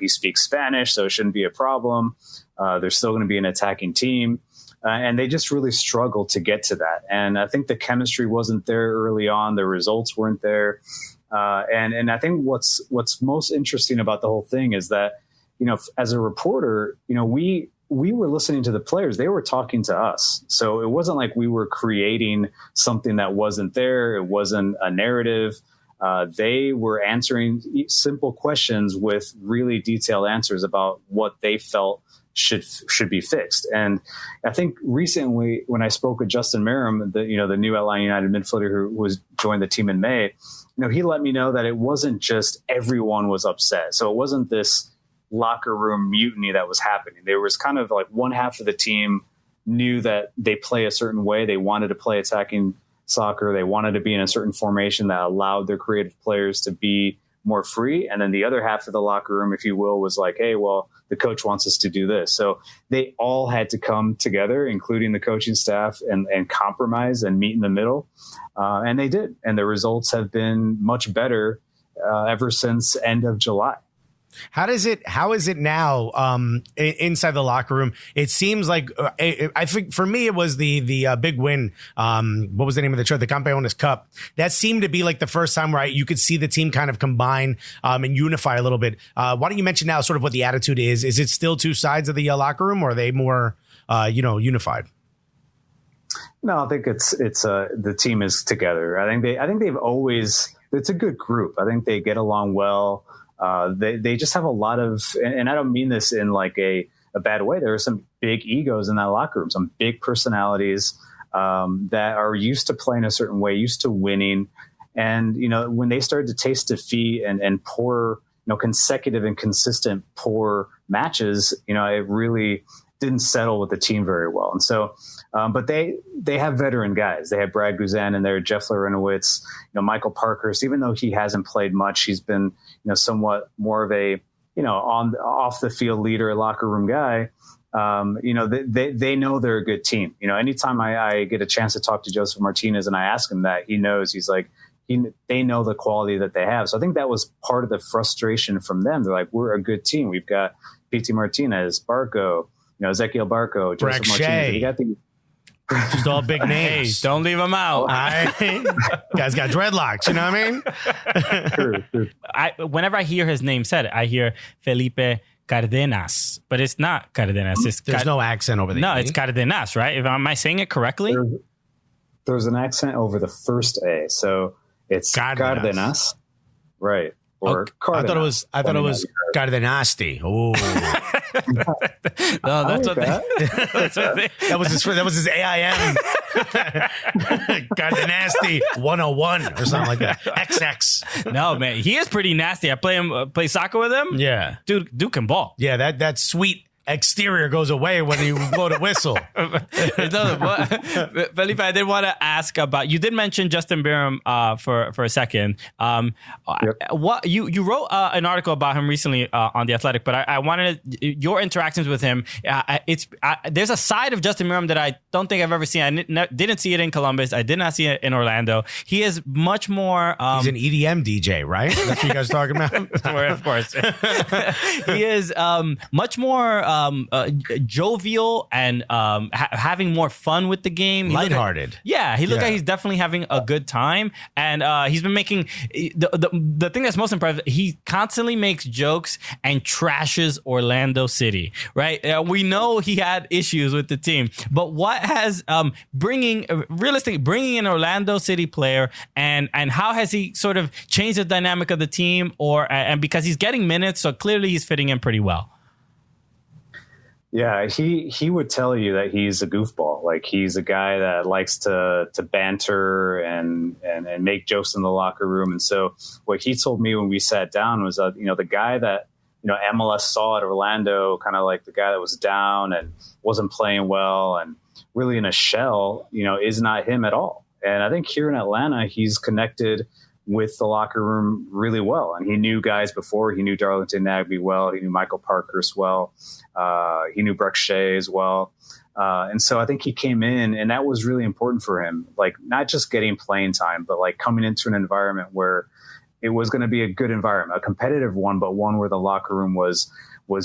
He speaks Spanish, so it shouldn't be a problem. They're still going to be an attacking team. And they just really struggled to get to that. And I think the chemistry wasn't there early on. The results weren't there. And I think what's most interesting about the whole thing is that, you know, as a reporter, you know, we were listening to the players. They were talking to us. So it wasn't like we were creating something that wasn't there. It wasn't a narrative. They were answering simple questions with really detailed answers about what they felt should be fixed. And I think recently when I spoke with Justin Merrim, the new Atlanta United midfielder who was joined the team in May, you know, he let me know that it wasn't just everyone was upset. So it wasn't this locker room mutiny that was happening. There was kind of like one half of the team knew that they play a certain way. They wanted to play attacking soccer. They wanted to be in a certain formation that allowed their creative players to be more free. And then the other half of the locker room, if you will, was like, hey, well, the coach wants us to do this. So they all had to come together, including the coaching staff, and compromise and meet in the middle. And they did. And the results have been much better ever since end of July. How is it now inside the locker room? It seems like I think for me it was the big win. What was the name of the trophy? The Campeones Cup. That seemed to be like the first time where you could see the team kind of combine and unify a little bit. Why don't you mention now sort of what the attitude is? Is it still two sides of the locker room, or are they more unified? No, I think it's the team is together. I think they've always, it's a good group. I think they get along well. They just have a lot of, and I don't mean this in like a bad way. There are some big egos in that locker room, some big personalities that are used to playing a certain way, used to winning. And, you know, when they started to taste defeat and poor, you know, consecutive and consistent poor matches, you know, it really didn't settle with the team very well. And so, but they have veteran guys. They have Brad Guzan in there, Jeff Larinowitz, you know, Michael Parkhurst. Even though he hasn't played much, he's been, you know, somewhat more of a, you know, off the field leader, locker room guy. You know, they know they're a good team. You know, anytime I get a chance to talk to Joseph Martinez and I ask him that, he knows. He's like, they know the quality that they have. So I think that was part of the frustration from them. They're like, we're a good team. We've got Pity Martinez, Barco, you know, Ezequiel Barco, Joseph Martinez. We got the just all big names. Hey, don't leave them out. Guys got dreadlocks, you know what I mean? True. Whenever I hear his name said, I hear Felipe Cárdenas, but it's not Cárdenas. There's no accent over there. No, it's Cárdenas, right? Am I saying it correctly? There's an accent over the first A, so it's Cárdenas, right? Or Cárdenas. I thought it was Cardenasti. Oh. No, that's that was his AIM. Cardenasti 101 or something like that. XX. No, man, he is pretty nasty. I play soccer with him. Yeah, dude can ball. Yeah, that sweet exterior goes away when you blow the whistle. Felipe, I did want to ask about, you did mention Justin Merrim for a second. What you wrote an article about him recently on The Athletic, but I wanted your interactions with him. There's a side of Justin Merrim that I don't think I've ever seen. I didn't see it in Columbus. I did not see it in Orlando. He is much more... he's an EDM DJ, right? That's what you guys are talking about? Of course. He is much more... jovial and having more fun with the game. Lighthearted. He looked like he's definitely having a good time, and he's been making the thing that's most impressive. He constantly makes jokes and trashes Orlando City. Right? We know he had issues with the team, but what has bringing in Orlando City player and how has he sort of changed the dynamic of the team, and because he's getting minutes, so clearly he's fitting in pretty well. Yeah, he would tell you that he's a goofball. Like, he's a guy that likes to banter and make jokes in the locker room. And so what he told me when we sat down was that, the guy that, MLS saw at Orlando, kind of like the guy that was down and wasn't playing well and really in a shell, is not him at all. And I think here in Atlanta, he's connected with the locker room really well. And he knew guys before. He knew Darlington Nagbe well. He knew Michael Parkhurst well. He knew Brooke Shea as well. And so I think he came in, and that was really important for him. Like, not just getting playing time, but like coming into an environment where it was going to be a good environment, a competitive one, but one where the locker room was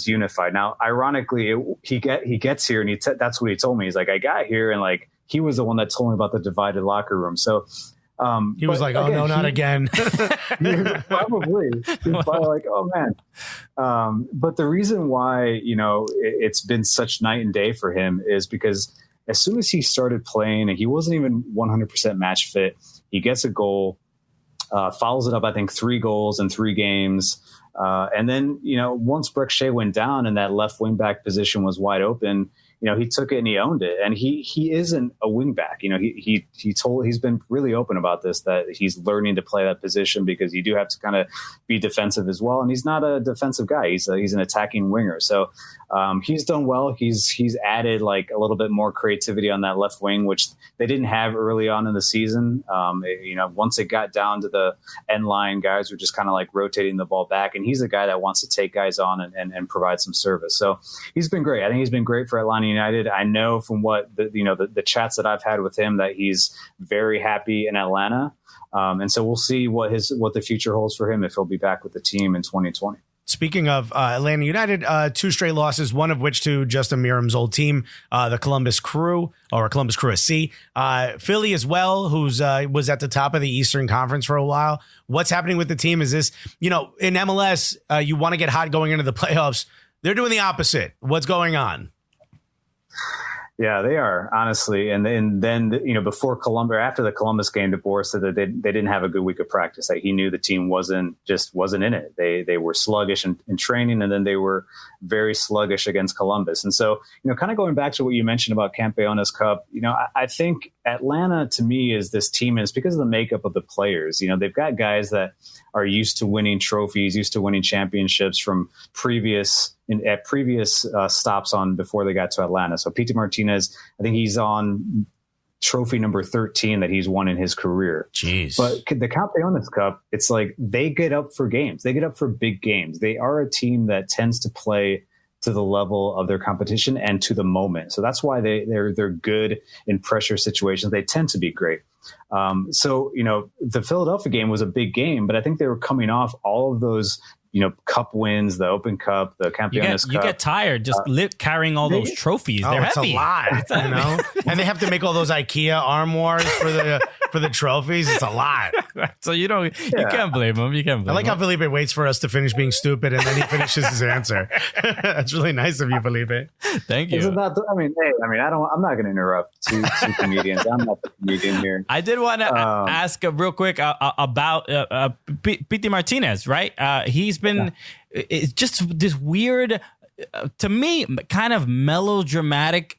unified. Now, ironically, he gets here, and that's what he told me. He's like, I got here, and like, he was the one that told me about the divided locker room. So he was like, "Oh, again, no, not again." Probably. He was probably like, "Oh man." But the reason why it's been such night and day for him is because as soon as he started playing, and he wasn't even 100% match fit, he gets a goal, follows it up. I think 3 goals in 3 games, and then once Brooke Shea went down and that left wing back position was wide open. He took it and he owned it. And he isn't a wingback. He's been really open about this, that he's learning to play that position because you do have to kind of be defensive as well. And he's not a defensive guy. He's an attacking winger. So he's done well. He's added like a little bit more creativity on that left wing, which they didn't have early on in the season. Once it got down to the end line, guys were just kind of like rotating the ball back. And he's a guy that wants to take guys on and provide some service. So he's been great. I think he's been great for Atlanta United. I know from what the chats that I've had with him that he's very happy in Atlanta. And so we'll see what the future holds for him if he'll be back with the team in 2020. Speaking of Atlanta United, 2 straight losses, one of which to Justin Meram's old team, the Columbus Crew, or Columbus Crew SC. Philly as well, who's was at the top of the Eastern Conference for a while. What's happening with the team? Is this, in MLS, you want to get hot going into the playoffs. They're doing the opposite. What's going on? Yeah, they are, honestly. And then before Columbus, after the Columbus game, DeBoer said that they didn't have a good week of practice. Like, he knew the team wasn't in it. They were sluggish in training, and then they were very sluggish against Columbus. And so, kind of going back to what you mentioned about Campeones Cup, I think Atlanta, to me, is this team, and it's because of the makeup of the players. They've got guys that are used to winning trophies, used to winning championships from previous stops on before they got to Atlanta. So Pity Martinez, I think he's on trophy number 13 that he's won in his career. Jeez. But the Campeones Cup, it's like they get up for games. They get up for big games. They are a team that tends to play to the level of their competition and to the moment. So that's why they're good in pressure situations. They tend to be great. So the Philadelphia game was a big game, but I think they were coming off all of those cup wins, the Open Cup, the Campeones Cup. You get tired just carrying all those trophies. They're it's heavy. A lot, and they have to make all those IKEA armoires for the trophies. It's a lot. So you can't blame them. You can't blame I like how Felipe waits for us to finish being stupid and then he finishes his answer. That's really nice of you, Felipe. Thank you. I'm not going to interrupt two comedians. I'm not the comedian here. I did want to ask real quick about Pity Martinez, right? He's been it's just this weird, to me, kind of melodramatic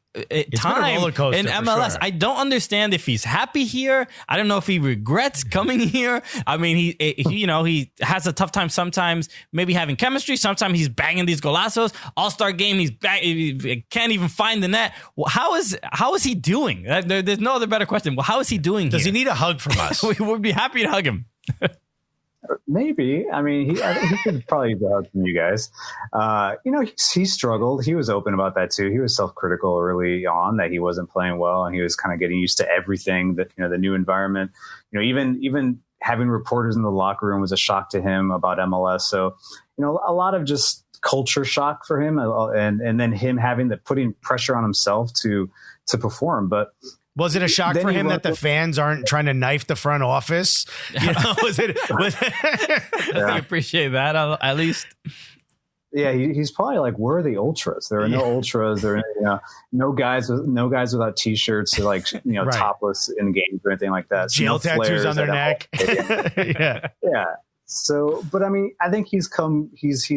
time in MLS. Sure. I don't understand if he's happy here. I don't know if he regrets coming here. I mean, he has a tough time sometimes, maybe having chemistry. Sometimes he's banging these golazos. All-Star game, he can't even find the net. Well, how is he doing? There's no other better question. Well, how is he doing? Does he need a hug from us? We would be happy to hug him. Maybe. I mean, I think he could probably use a hug from you guys. He struggled. He was open about that too. He was self-critical early on that he wasn't playing well, and he was kind of getting used to everything, that the new environment. Even having reporters in the locker room was a shock to him about MLS. So, a lot of just culture shock for him, and then him having putting pressure on himself to perform. But was it a shock for him that the fans aren't trying to knife the front office? You know, I appreciate that at least. Yeah, he's probably like, where are the ultras? There are no ultras. There are no guys without t-shirts or like Right. topless in games or anything like that. So Jail no tattoos flares on their neck. Yeah. So, but I mean, I think he's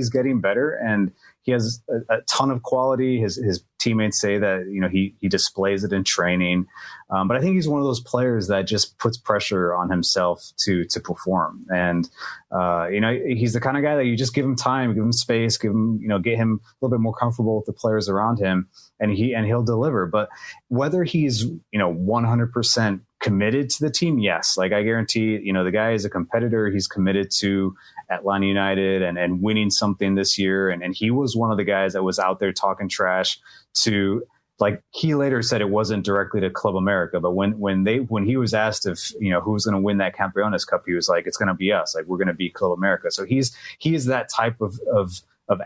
getting better, and he has a ton of quality. His teammates say that, you know, he displays it in training. But I think he's one of those players that just puts pressure on himself to perform. And, you know, he's the kind of guy that you just give him time, give him space, get him a little bit more comfortable with the players around him, and he'll deliver. But whether he's, you know, 100% committed to the team, yes. Like, I guarantee, you know, the guy is a competitor. He's committed to Atlanta United and winning something this year. And he was one of the guys that was out there talking trash to, like, he later said it wasn't directly to Club America, but when he was asked if, you know, who was going to win that Campeones Cup, he was like, it's going to be us. Like, we're going to beat Club America. So he is that type of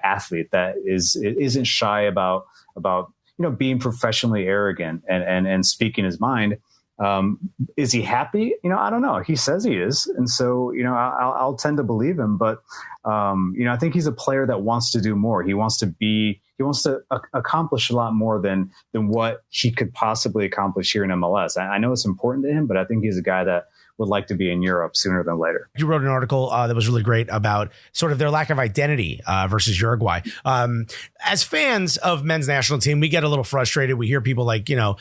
athlete that isn't shy about, you know, being professionally arrogant and speaking his mind. Is he happy? You know, I don't know. He says he is. And so, you know, I'll tend to believe him, but, you know, I think he's a player that wants to do more. He wants to accomplish a lot more than what he could possibly accomplish here in MLS. I know it's important to him, but I think he's a guy that would like to be in Europe sooner than later. You wrote an article that was really great about sort of their lack of identity versus Uruguay. As fans of men's national team, we get a little frustrated. We hear people like, you know,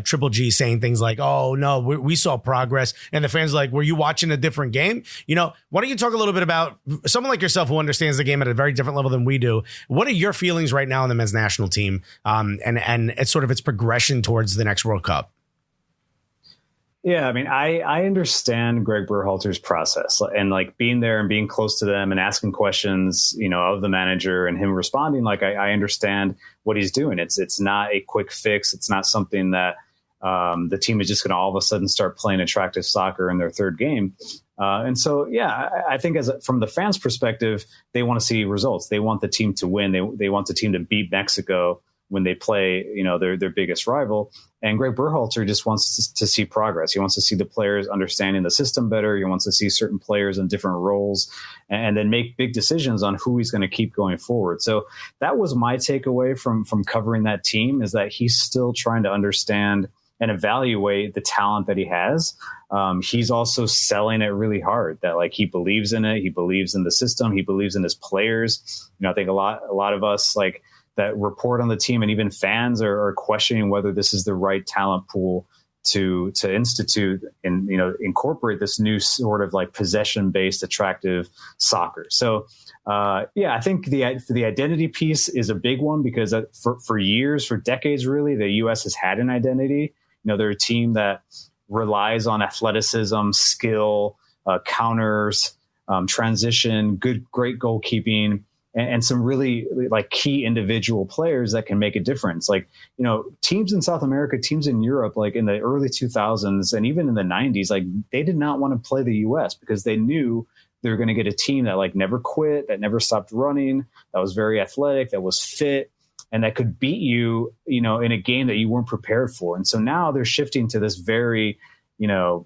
Triple G saying things like, oh, no, we saw progress. And the fans are like, were you watching a different game? You know, why don't you talk a little bit about someone like yourself who understands the game at a very different level than we do? What are your feelings right now on the men's national team and it's sort of its progression towards the next World Cup? Yeah, I mean, I understand Greg Berhalter's process and like being there and being close to them and asking questions, you know, of the manager and him responding. Like, I understand what he's doing. It's not a quick fix. It's not something that the team is just going to all of a sudden start playing attractive soccer in their third game. And so, yeah, I think from the fans' perspective, they want to see results. They want the team to win. They want the team to beat Mexico when they play, you know, their biggest rival. And Greg Berhalter just wants to see progress. He wants to see the players understanding the system better. He wants to see certain players in different roles and then make big decisions on who he's going to keep going forward. So that was my takeaway from covering that team, is that he's still trying to understand and evaluate the talent that he has. He's also selling it really hard, that like he believes in it. He believes in the system. He believes in his players. You know, I think a lot of us like that report on the team and even fans are questioning whether this is the right talent pool to institute and, you know, incorporate this new sort of like possession-based attractive soccer. So, yeah, I think the identity piece is a big one, because for years, for decades, really, the U.S. has had an identity. You know, they're a team that relies on athleticism, skill, counters, transition, great goalkeeping, and some really like key individual players that can make a difference. Like, you know, teams in South America, teams in Europe, like in the early 2000s and even in the 90s, like they did not want to play the US because they knew they were going to get a team that like never quit, that never stopped running, that was very athletic, that was fit, and that could beat you, you know, in a game that you weren't prepared for. And so now they're shifting to this very, you know,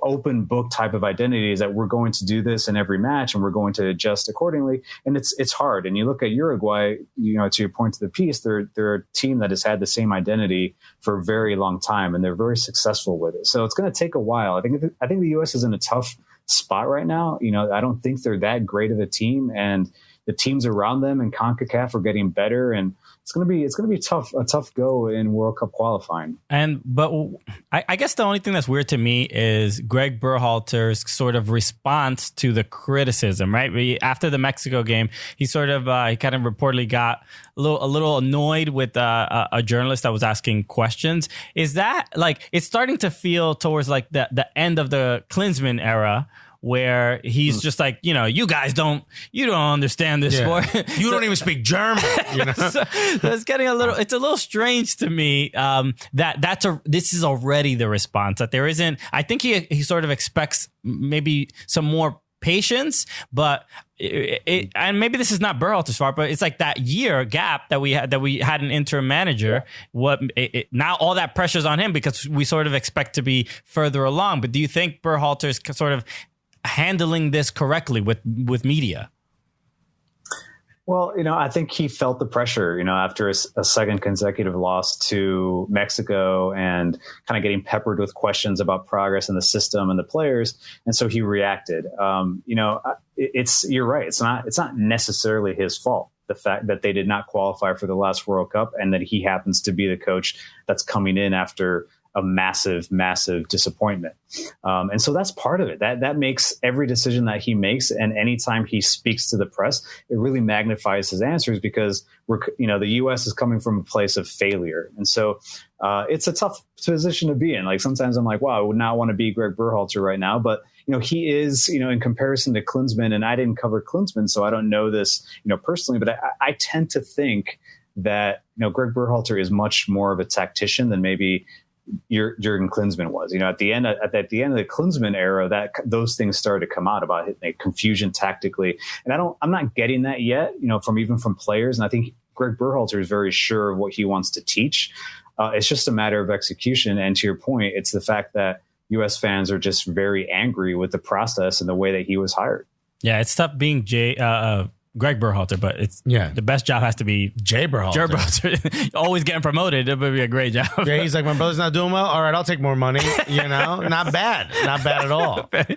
open book type of identity, is that we're going to do this in every match and we're going to adjust accordingly. And it's hard. And you look at Uruguay, you know, to your point to the piece, they're a team that has had the same identity for a very long time, and they're very successful with it. So it's going to take a while. I think the U.S. is in a tough spot right now. You know, I don't think they're that great of a team, and the teams around them in CONCACAF are getting better, and it's going to be a tough go in World Cup qualifying. But I guess the only thing that's weird to me is Greg Berhalter's sort of response to the criticism, right? After the Mexico game, he sort of he kind of reportedly got a little annoyed with a journalist that was asking questions. Is that like, it's starting to feel towards like the end of the Klinsmann era, where he's just like, you know, you guys don't understand this sport. You don't even speak German. You know? so it's getting it's a little strange to me this is already the response, that there isn't. I think he sort of expects maybe some more patience, but and maybe this is not Berhalter's fault, but it's like that year gap that we had an interim manager. Now all that pressure's on him because we sort of expect to be further along. But do you think Berhalter's sort of handling this correctly with media? Well, I think he felt the pressure, after a second consecutive loss to Mexico and kind of getting peppered with questions about progress in the system and the players. And so he reacted. You're right. It's not necessarily his fault. The fact that they did not qualify for the last World Cup and that he happens to be the coach that's coming in after a massive, massive disappointment. And so that's part of it. That makes every decision that he makes. And anytime he speaks to the press, it really magnifies his answers because the U.S. is coming from a place of failure. And so it's a tough position to be in. Like sometimes I'm like, wow, I would not want to be Greg Berhalter right now. But, he is, in comparison to Klinsmann, and I didn't cover Klinsmann, so I don't know this, personally, but I tend to think that, Greg Berhalter is much more of a tactician than maybe Jurgen Klinsmann was. At the end of the Klinsmann era, that those things started to come out about confusion tactically, and I'm not getting that yet. From players, and I think Greg Berhalter is very sure of what he wants to teach. It's just a matter of execution. And to your point, it's the fact that U.S. fans are just very angry with the process and the way that he was hired. Yeah, it's tough being Greg Berhalter, but the best job has to be Jay Berhalter. Always getting promoted. It would be a great job. Yeah, he's like, my brother's not doing well. All right, I'll take more money. Not bad at all. But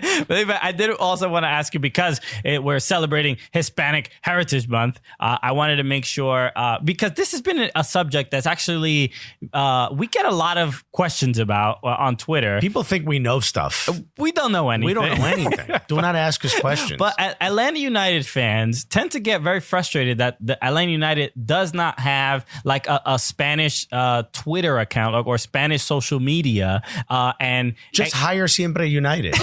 I did also want to ask you, because we're celebrating Hispanic Heritage Month. I wanted to make sure, because this has been a subject that's actually we get a lot of questions about on Twitter. People think we know stuff. We don't know anything. We don't know anything. Do not ask us questions. But Atlanta United fans tend to get very frustrated that the Atlanta United does not have like a Spanish Twitter account or Spanish social media, and just hire Siempre United.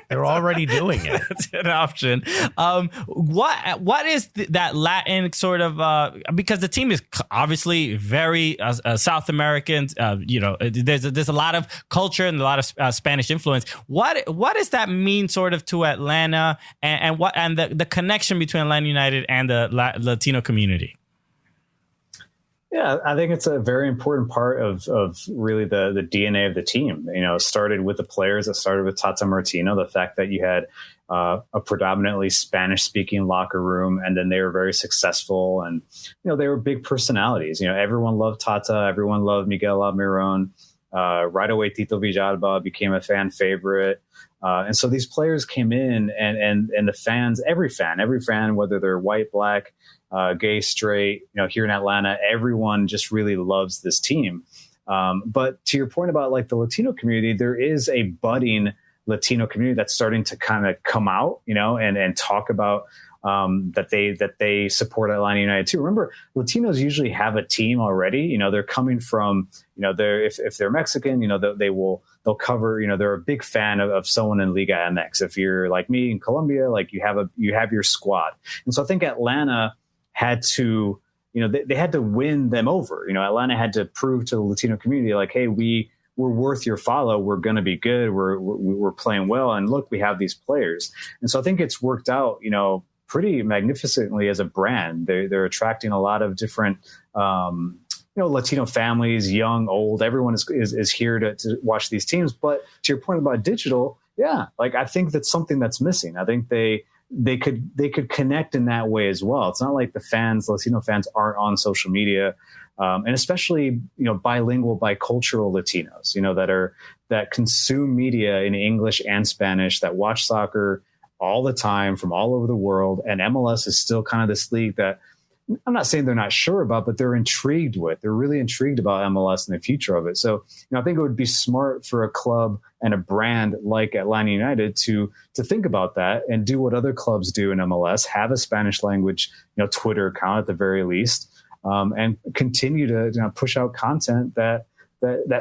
They're already doing it. That's an option. What is that Latin sort of, because the team is obviously very South American, there's a lot of culture and a lot of Spanish influence. What does that mean sort of to Atlanta and the connection between Atlanta United and the Latino community? Yeah, I think it's a very important part of really the DNA of the team. It started with the players. It started with Tata Martino, the fact that you had a predominantly Spanish-speaking locker room, and then they were very successful, and they were big personalities. Everyone loved Tata, everyone loved Miguel Almiron. Right away, Tito Villalba became a fan favorite. And so these players came in, and the fans, every fan, whether they're white, black, gay, straight, here in Atlanta, everyone just really loves this team. But to your point about like the Latino community, there is a budding Latino community that's starting to kind of come out, and talk about that they support Atlanta United too. Remember, Latinos usually have a team already. They're coming from, if they're Mexican, they'll cover, they're a big fan of someone in Liga MX. If you're like me in Colombia, like you have your squad. And so I think Atlanta had to, they had to win them over. Atlanta had to prove to the Latino community, like, hey, we're worth your follow. We're going to be good. We're playing well. And look, we have these players. And so I think it's worked out, pretty magnificently as a brand. They're attracting a lot of different, Latino families, young, old. Everyone is here to watch these teams. But to your point about digital, yeah, like I think that's something that's missing. I think they could connect in that way as well. It's not like Latino fans aren't on social media, and especially bilingual, bicultural Latinos, that consume media in English and Spanish, that watch soccer all the time from all over the world. And MLS is still kind of this league that I'm not saying they're not sure about, but they're intrigued with. They're really intrigued about MLS and the future of it. So, I think it would be smart for a club and a brand like Atlanta United to think about that and do what other clubs do in MLS, have a Spanish language, Twitter account at the very least, and continue to push out content that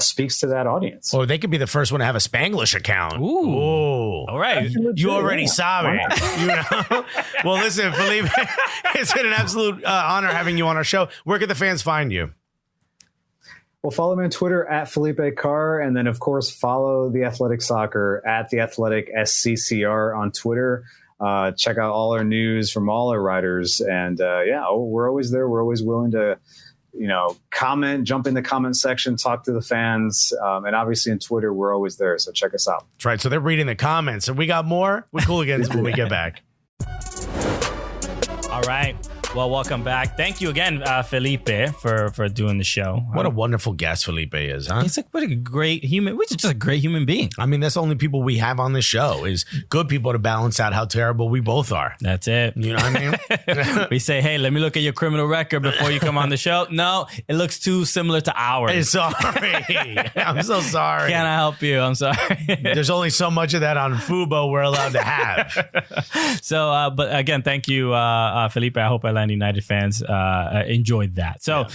speaks to that audience. Or they could be the first one to have a Spanglish account. Ooh. All right. You already saw it. Well, listen, Felipe, it's been an absolute honor having you on our show. Where can the fans find you? Well, follow me on Twitter at Felipe Carr. And then, of course, follow The Athletic Soccer at The Athletic SCCR on Twitter. Check out all our news from all our writers. And we're always there. We're always willing to, comment, jump in the comment section, talk to the fans. And obviously on Twitter, we're always there. So check us out. That's right. So they're reading the comments. And we got more with Cooligans when we get back. All right. Well, welcome back. Thank you again, Felipe, for doing the show. What a wonderful guest Felipe is, huh? He's what a great human. He's just a great human being. I mean, that's the only people we have on this show is good people to balance out how terrible we both are. That's it. You know what I mean? We say, hey, let me look at your criminal record before you come on the show. No, it looks too similar to ours. Sorry. I'm so sorry. Can I help you? I'm sorry. There's only so much of that on Fubo we're allowed to have. So, but again, thank you, Felipe. I hope Atlanta United fans enjoyed that. So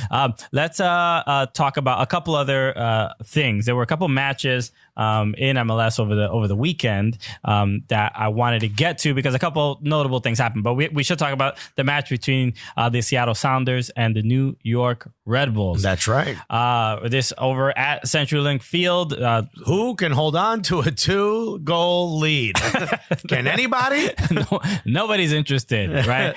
let's talk about a couple other things. There were a couple matches in MLS over the weekend that I wanted to get to because a couple notable things happened. But we should talk about the match between the Seattle Sounders and the New York Red Bulls. That's right. This over at CenturyLink Field. Who can hold on to a 2-goal lead? Can anybody? No, nobody's interested, right?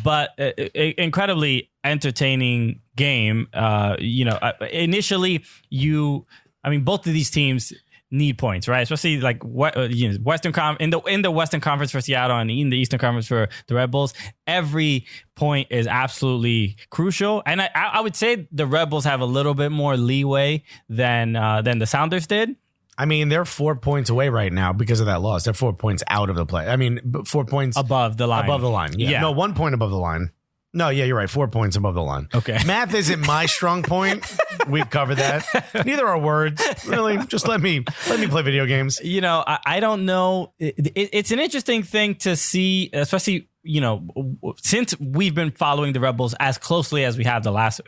But incredibly entertaining game. Initially, both of these teams need points, right? Especially like Western in the Western Conference for Seattle and in the Eastern Conference for the Red Bulls. Every point is absolutely crucial, and I would say the Red Bulls have a little bit more leeway than the Sounders did. I mean, they're 4 points away right now because of that loss. They're 4 points out of the play. I mean, 4 points above the line. Above the line. Yeah. No, 1 point above the line. No, yeah, you're right. 4 points above the line. Okay. Math isn't my strong point. We've covered that. Neither are words. Really, just let me play video games. I don't know. It's an interesting thing to see, especially since we've been following the Red Bulls as closely as we have the last,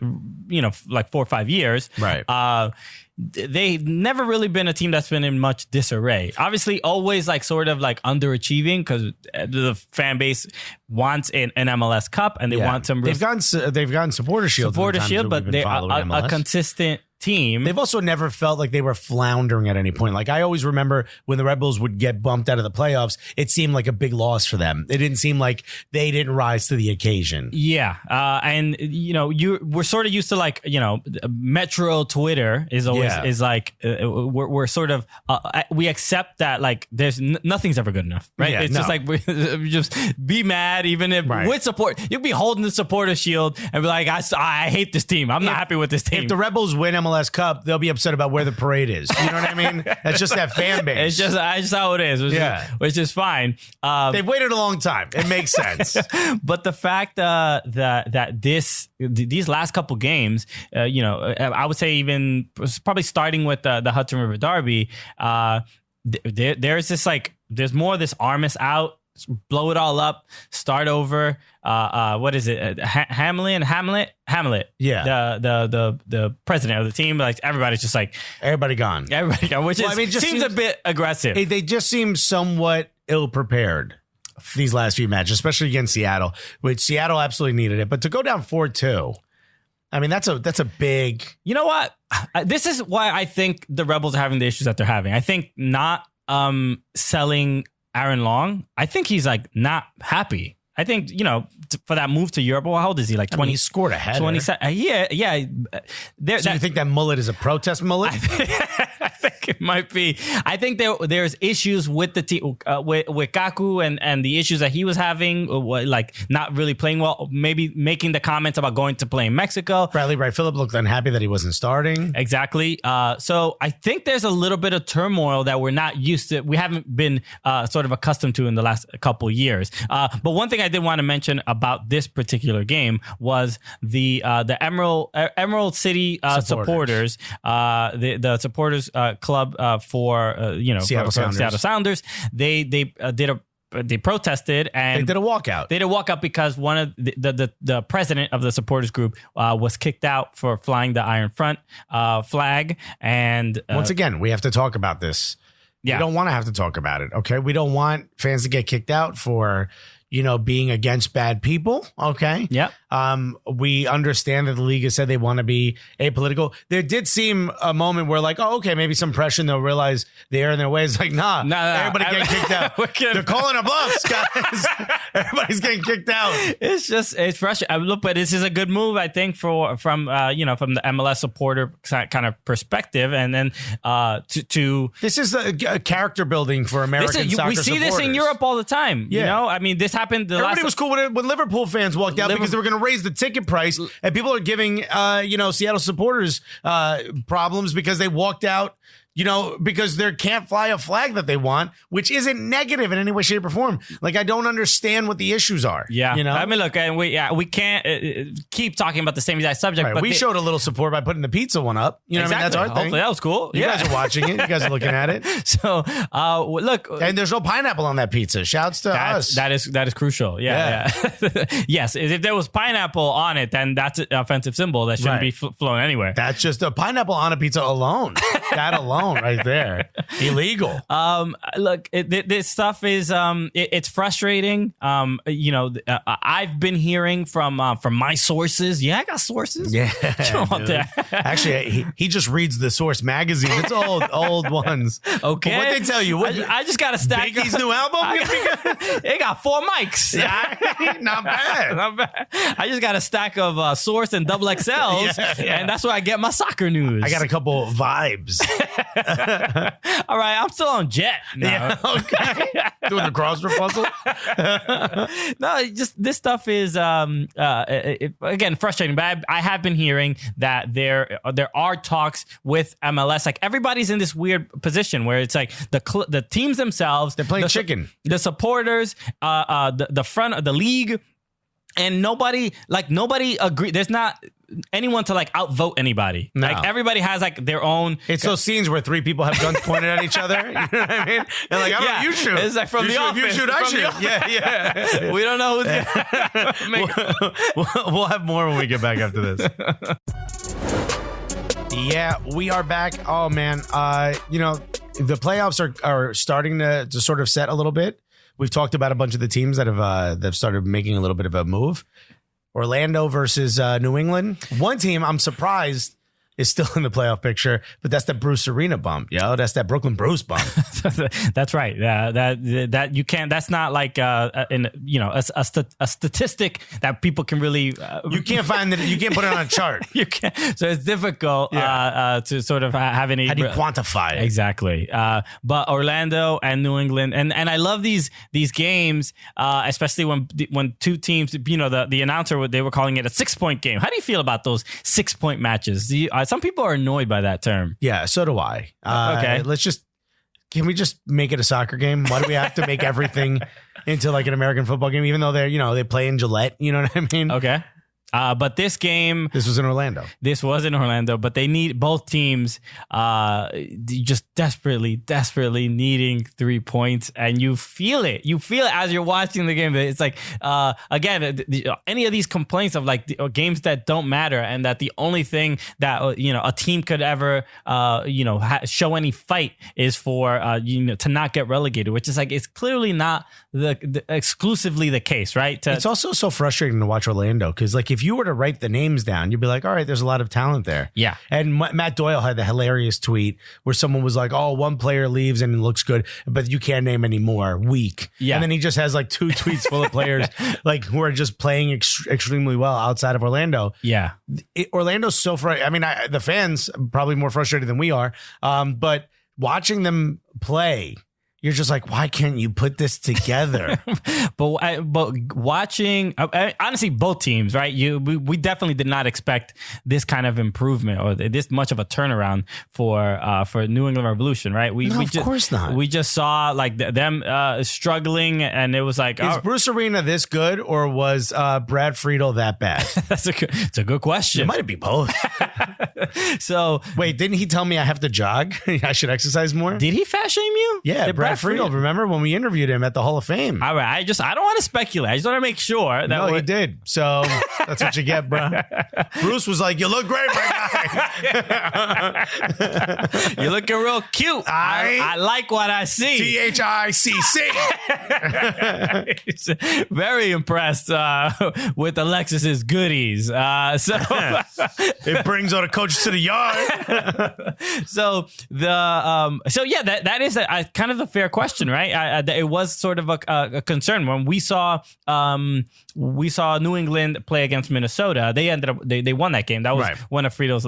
like 4 or 5 years. Right. They've never really been a team that's been in much disarray. Obviously, always sort of underachieving because the fan base wants an MLS Cup and they want some. They've gotten supporter shield, but they're a consistent team. They've also never felt like they were floundering at any point. Like I always remember when the Red Bulls would get bumped out of the playoffs, it seemed like a big loss for them. It didn't seem like they didn't rise to the occasion. Yeah. And we're sort of used to Metro Twitter is always we're sort of we accept that there's nothing's ever good enough, right? Yeah, it's just we just be mad even if with support. You'll be holding the supporter shield and be like, I hate this team. I'm not happy with this team. If the Red Bulls win MLS Cup, they'll be upset about where the parade is. You know what I mean? That's just that fan base. It's just how it is, which is fine. They've waited a long time. It makes sense. But the fact that these last couple games, I would say even probably starting with the Hudson River Derby, there's this there's more of this arm us out, blow it all up, start over. What is it? Hamlet. Yeah. The president of the team. Everybody's just everybody gone. Which seems a bit aggressive. They just seem somewhat ill prepared these last few matches, especially against Seattle, which Seattle absolutely needed it. But to go down 4-2, I mean, that's a big. You know what? This is why I think the Rebels are having the issues that they're having. I think not selling Aaron Long, I think he's not happy. I think, for that move to Europe, how old is he? 20? He scored a header. 27. Yeah. So you think that mullet is a protest mullet? I think it might be. I think there's issues with the team, with Kaku and the issues that he was having, not really playing well, maybe making the comments about going to play in Mexico. Bradley Wright Phillip looked unhappy that he wasn't starting. Exactly. So I think there's a little bit of turmoil that we're not used to. We haven't been sort of accustomed to in the last couple years. But one thing I did want to mention about this particular game was the Emerald City supporters, the supporters club for Seattle Sounders. They protested and they did a walkout. They did a walkout because one of the president of the supporters group was kicked out for flying the Iron Front flag. And once again, we have to talk about this. Yeah. We don't want to have to talk about it. Okay. We don't want fans to get kicked out for being against bad people. Okay. Yep. We understand that the league has said they want to be apolitical. There did seem a moment where like, oh, okay, maybe some pressure and they'll realize they are in their ways. Like, nah, everybody getting kicked out. They're calling a bluffs, guys. Everybody's getting kicked out. It's frustrating. Look, but this is a good move, I think, from the MLS supporter kind of perspective, and then to this is a character building for American soccer. We see this in Europe all the time. Yeah. You know, I mean, this happened. Everybody was cool when Liverpool fans walked out because they were going to raise the ticket price, and people are giving Seattle supporters problems because they walked out. Because they can't fly a flag that they want, which isn't negative in any way, shape, or form. Like, I don't understand what the issues are. Yeah. I mean, look, and we can't keep talking about the same exact subject. Right. But we showed a little support by putting the pizza one up. You know what I mean? That's our thing. Hopefully that was cool. You guys are watching it. You guys are looking at it. So, look. And there's no pineapple on that pizza. Shouts to us. That is crucial. Yeah. Yes. If there was pineapple on it, then that's an offensive symbol that shouldn't be flown anywhere. That's just a pineapple on a pizza alone. That alone. Right there, illegal. Look, this stuff is it's frustrating. I've been hearing from my sources. Yeah, I got sources. Yeah, actually, he just reads the Source magazine. It's old ones. Okay, but what they tell you? I just got a stack. Biggie's new album. It got 4 mics. Yeah, not bad. Not bad. I just got a stack of Source and XXLs, and that's where I get my soccer news. I got a couple vibes. All right, I'm still on Jet. No. Yeah, okay. Doing the crossword puzzle. No, just this stuff is again frustrating. But I have been hearing that there are talks with MLS. Like, everybody's in this weird position where it's like the teams themselves, they're playing chicken. The supporters, the front of the league. And nobody agree. There's not anyone to like outvote anybody. No. Like, everybody has like their own. It's those scenes where 3 people have guns pointed at each other. You know what I mean? And like, I don't know, you shoot. It's like from the office. You shoot, I shoot. Yeah. We don't know who's we'll have more when we get back after this. Yeah, we are back. Oh man, the playoffs are starting to sort of set a little bit. We've talked about a bunch of the teams that have started making a little bit of a move. Orlando versus New England. One team I'm surprised is still in the playoff picture, but that's the Bruce Arena bump. That's that Brooklyn Bruce bump. That's right. That you can't. That's not like a statistic that people can really. You can't find that. You can't put it on a chart. You can't. So it's difficult to sort of have any. How do you quantify it? Exactly. But Orlando and New England, and I love these games, especially when two teams. The announcer, they were calling it a 6-point game. How do you feel about those 6-point matches? Some people are annoyed by that term. Yeah, so do I. Okay. Can we just make it a soccer game? Why do we have to make everything into like an American football game, even though they play in Gillette? You know what I mean? Okay. But this game... This was in Orlando. But they need both teams just desperately needing 3 points. And you feel it. You feel it as you're watching the game. It's like, again, any of these complaints of like games that don't matter and that the only thing that, a team could ever, show any fight is for, to not get relegated, which is like, it's clearly not exclusively the case, right? It's also so frustrating to watch Orlando because like if you were to write the names down, you'd be like, all right, there's a lot of talent there. Yeah. And Matt Doyle had the hilarious tweet where someone was like, oh, one player leaves and it looks good, but you can't name any more. Weak. Yeah. And then he just has like 2 tweets full of players like who are just playing extremely well outside of Orlando. Yeah. Orlando's so frustrating. I mean, the fans probably more frustrated than we are. But watching them play, you're just like, why can't you put this together? but watching, honestly, both teams, right? We definitely did not expect this kind of improvement or this much of a turnaround for New England Revolution, right? Of course not. We just saw like them struggling, and it was like, is Bruce Arena this good, or was Brad Friedel that bad? It's a good question. It might be both. So wait, didn't he tell me I have to jog? I should exercise more? did he fat shame you? Yeah, Did Brad Friedel. Remember when we interviewed him at the Hall of Fame? All right. I don't want to speculate. I just want to make sure that No, he did. So that's what you get, bro. Bruce was like, "You look great, my guy. you're looking real cute. I like what I see." THICC. He's very impressed with Alexis's goodies. So It brings all the coaches to the yard. so that is a kind of a fair question, right? It was sort of a concern when we saw New England play against Minnesota. They ended up they won that game. That was one of Friedel's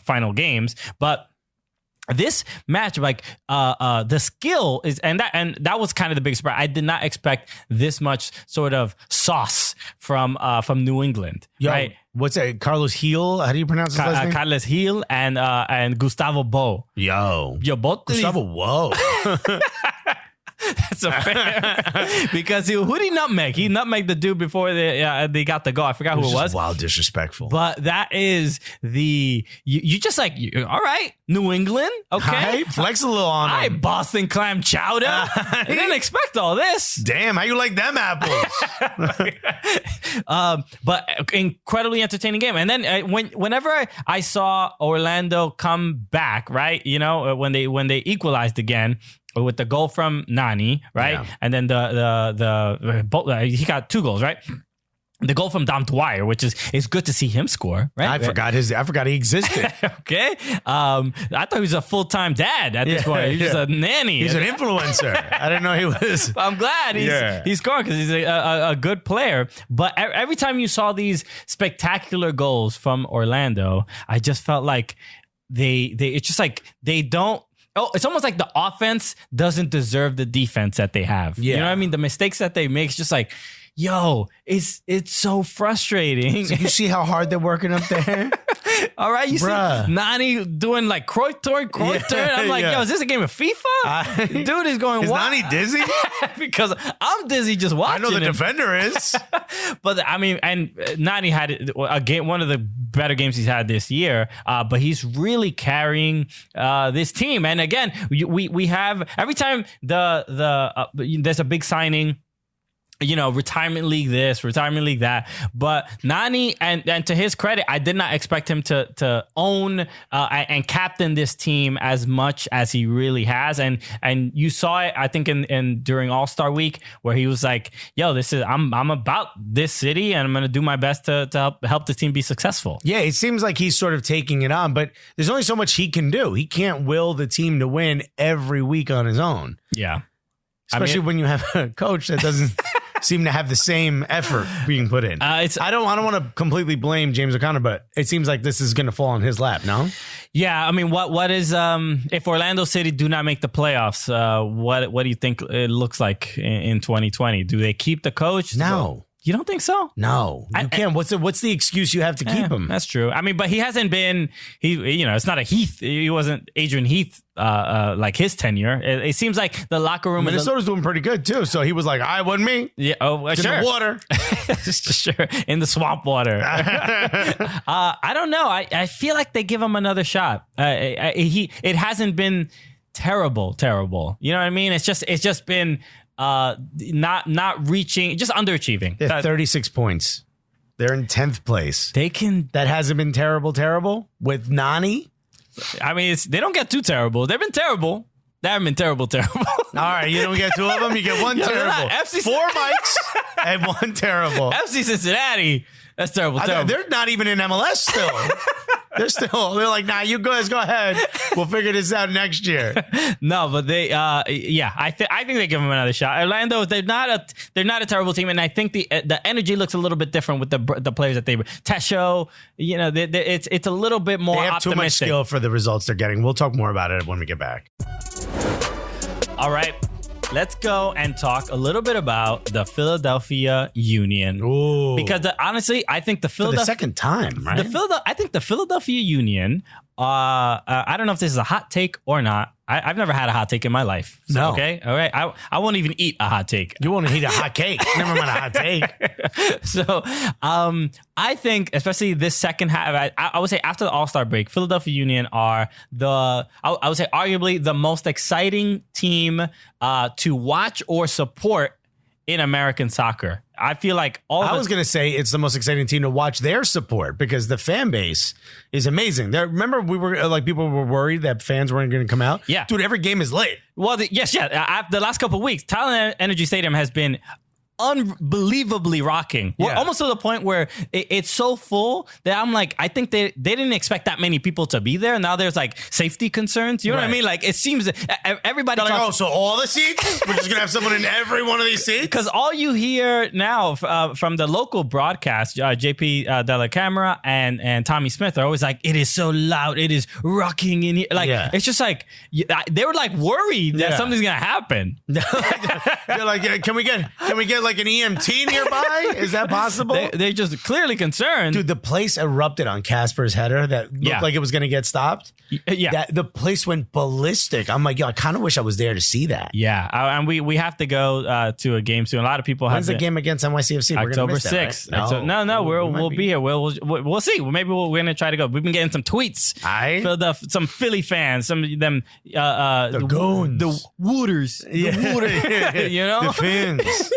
final games, but. This match, the skill is, and that was kind of the big surprise. I did not expect this much sort of sauce from New England, right? What's that? Carlos Heel? How do you pronounce his last name? Carlos Heel and Gustavo Bo. Both Gustavo. Whoa. That's a fair because who did he nutmeg? He nutmegged the dude before they got the goal. I forgot who it was. Wild disrespectful. But that is you just all right, New England, okay, flex a little on him. Boston clam chowder. I didn't expect all this. Damn, how you like them apples? But incredibly entertaining game. And then whenever I saw Orlando come back, right, when they equalized again. With the goal from Nani, right? Yeah. And then he got 2 goals, right? The goal from Dom Dwyer, which is good to see him score, right? I forgot he existed. Okay. I thought he was a full-time dad at this point. He's just a nanny. He's an influencer. I didn't know he was. I'm glad he's scoring because he's a good player. But every time you saw these spectacular goals from Orlando, I just felt like it's just like they don't. Oh, it's almost like the offense doesn't deserve the defense that they have. Yeah. You know what I mean? The mistakes that they make, it's just like, yo, it's so frustrating. So you see how hard they're working up there? All right, you see Nani doing like Kreuztor. I'm like, yo, is this a game of FIFA? Dude is going wild. Is Nani dizzy? Because I'm dizzy just watching I know the defender is. But I mean, and Nani had a game, one of the better games he's had this year, but he's really carrying this team. And again, we have, every time there's a big signing, retirement league this, retirement league that. But Nani, and to his credit, I did not expect him to own and captain this team as much as he really has. And you saw it, I think, in during All-Star Week, where he was like, "Yo, I'm about this city, and I'm going to do my best to help the team be successful." Yeah, it seems like he's sort of taking it on, but there's only so much he can do. He can't will the team to win every week on his own. Yeah, especially when you have a coach that doesn't. Seem to have the same effort being put in. I don't want to completely blame James O'Connor, but it seems like this is going to fall on his lap. No. Yeah, I mean, what is if Orlando City do not make the playoffs? What do you think it looks like in 2020? Do they keep the coach? No. You don't think so? No, you can't. What's the excuse you have to keep him? That's true. I mean, but he hasn't been. It's not a Heath. He wasn't Adrian Heath. Like his tenure, it seems like the locker room. Minnesota's doing pretty good too. So he was like, "I wasn't me." Yeah. Oh, sure. In the water. Sure. In the swamp water. I don't know. I feel like they give him another shot. It hasn't been terrible. You know what I mean? It's just been. Not reaching, just underachieving. They're 36 points. They're in 10th place. That hasn't been terrible with Nani. I mean, they don't get too terrible. They've been terrible. They haven't been terrible. All right, you don't get 2 of them. You get 1 terrible. 4 mics and 1 terrible. FC Cincinnati. That's terrible. They're not even in MLS still. They're like, nah, you guys go ahead. We'll figure this out next year. No, but they, I think they give them another shot. Orlando, they're not a terrible team, and I think the energy looks a little bit different with the players that they Tesho. It's a little bit more. They have optimistic. Too much skill for the results they're getting. We'll talk more about it when we get back. All right. Let's go and talk a little bit about the Philadelphia Union. Ooh. Because honestly, I think the Philadelphia... For the second time, right? I think the Philadelphia Union, I don't know if this is a hot take or not. I've never had a hot take in my life. So, No. Okay. All right. I won't even eat a hot take. You want to eat a hot cake? Never mind a hot take. So I think, especially this second half, I would say after the All-Star break, Philadelphia Union are I would say arguably the most exciting team to watch or support in American soccer. I feel like I was going to say it's the most exciting team to watch their support because the fan base is amazing. Remember, we were people were worried that fans weren't going to come out. Yeah, dude, every game is lit. Well, the last couple of weeks, Thailand Energy Stadium has been unbelievably rocking. Well, almost to the point where it's so full that I'm like, I think they didn't expect that many people to be there. Now there's like safety concerns. You know what I mean? Like it seems everybody. They're like, so all the seats? We're just gonna have someone in every one of these seats? Because all you hear now from the local broadcast, JP Della Camera and Tommy Smith are always like, it is so loud, it is rocking in here. Like it's just like they were like worried that something's gonna happen. They're like, can we get like an EMT nearby? Is that possible? They're just clearly concerned. Dude, the place erupted on Casper's header that looked like it was going to get stopped. Yeah. The place went ballistic. I'm like, yo, I kind of wish I was there to see that. Yeah. And we have to go to a game soon. A lot of people have. When's the game against NYCFC? October 6th. Right? No, we'll be here. We'll see. Maybe we're going to try to go. We've been getting some tweets. Some Philly fans, some of them. The goons. The Wooters. You know? The Finns.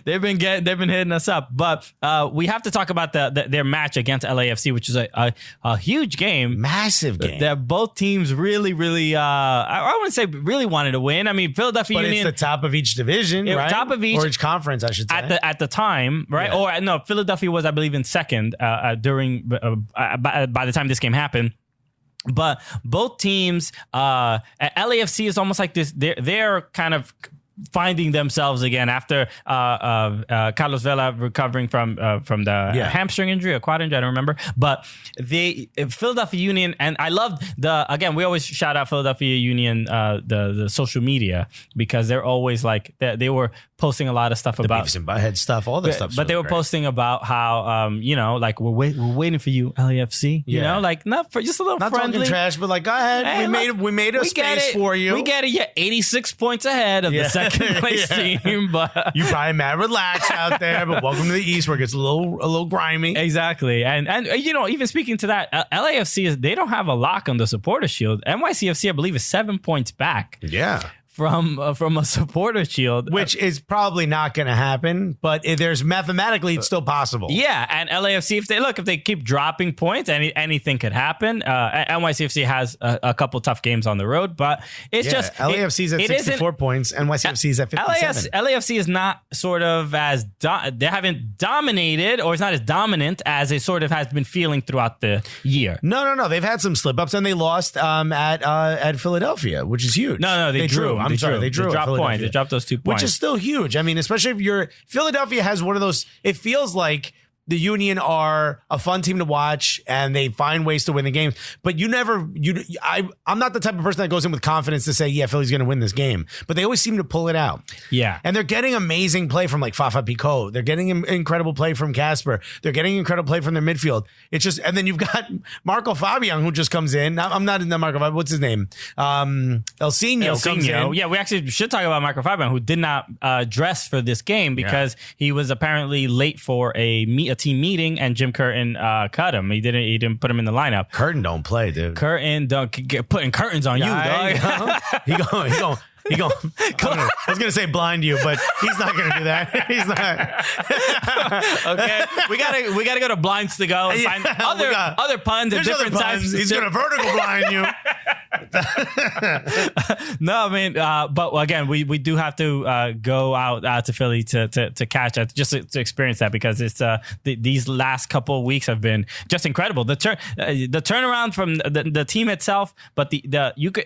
They've been hitting us up, but we have to talk about their match against LAFC, which is a huge game, massive game that both teams really I wouldn't say really wanted to win. I mean, Philadelphia Union, it's the top of each division, right? Top of each, or each conference, I should say. At the time, right? Or no, Philadelphia was, I believe, in second by the time this game happened. But both teams, LAFC is almost like this. They're kind of finding themselves again after Carlos Vela recovering from the hamstring injury or quad injury, I don't remember. But the Philadelphia Union, and I love we always shout out Philadelphia Union, the social media, because they're always like they were posting a lot of stuff about beefs and butthead stuff, all this stuff. But they were posting about how like we're waiting for you, LAFC. You know, like not for just a little not friendly. Talking trash, but like go ahead, hey, we made a space for you. We get it. Yeah, 86 points ahead of the second place team, but you probably mad relaxed out there. But welcome to the East, where it gets a little grimy. Exactly, and you know, even speaking to that, LAFC they don't have a lock on the supporter shield. NYCFC, I believe, is 7 points back. Yeah. From a supporter shield, which is probably not going to happen, but there's mathematically it's still possible. Yeah, and LAFC, if they keep dropping points, anything could happen. NYCFC has a couple tough games on the road, but it's just LAFC's at 64 points, NYCFC's at 57. LAFC is not sort of they haven't dominated, or it's not as dominant as it sort of has been feeling throughout the year. No, they've had some slip ups and they lost at Philadelphia, which is huge. No, they drew. I'm sorry, they drew. They dropped points. They dropped those 2 points, which is still huge. I mean, especially if Philadelphia has one of those. It feels like the Union are a fun team to watch and they find ways to win the games. But I'm not the type of person that goes in with confidence to say, yeah, Philly's going to win this game. But they always seem to pull it out. Yeah. And they're getting amazing play from like Fafa Picault. They're getting incredible play from Casper. They're getting incredible play from their midfield. It's just, and then you've got Marco Fabian who just comes in. I'm not in the Marco Fabian. What's his name? Elsinho comes in. Yeah, we actually should talk about Marco Fabian, who did not dress for this game because he was apparently late for a team meeting, and Jim Curtin cut him. He didn't put him in the lineup. Curtin don't play, dude. Curtin don't get putting curtains on you, dog. He going. I was gonna say blind you, but he's not gonna do that. He's not. Okay, we gotta go to blinds to go and find other puns and different types. He's gonna vertical blind you. No, I mean, but again, we do have to go out to Philly to catch that, just to experience that, because it's these last couple of weeks have been just incredible. The turnaround from the team itself, but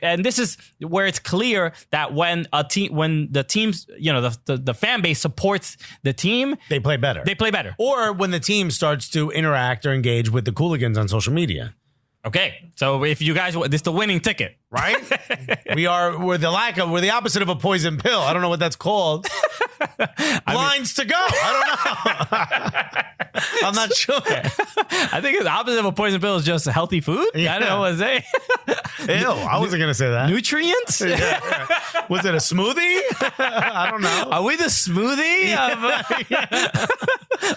and this is where it's clear that when the teams, you know, the fan base supports the team, they play better. Or when the team starts to interact or engage with the Cooligans on social media. Okay, so if you guys, this is the winning ticket, right? We're the opposite of a poison pill. I don't know what that's called. Blinds to go. I don't know. I'm not sure. I think the opposite of a poison pill is just healthy food. Yeah. I don't know what to say. Ew, I wasn't going to say that. Nutrients? Was it a smoothie? I don't know. Are we the smoothie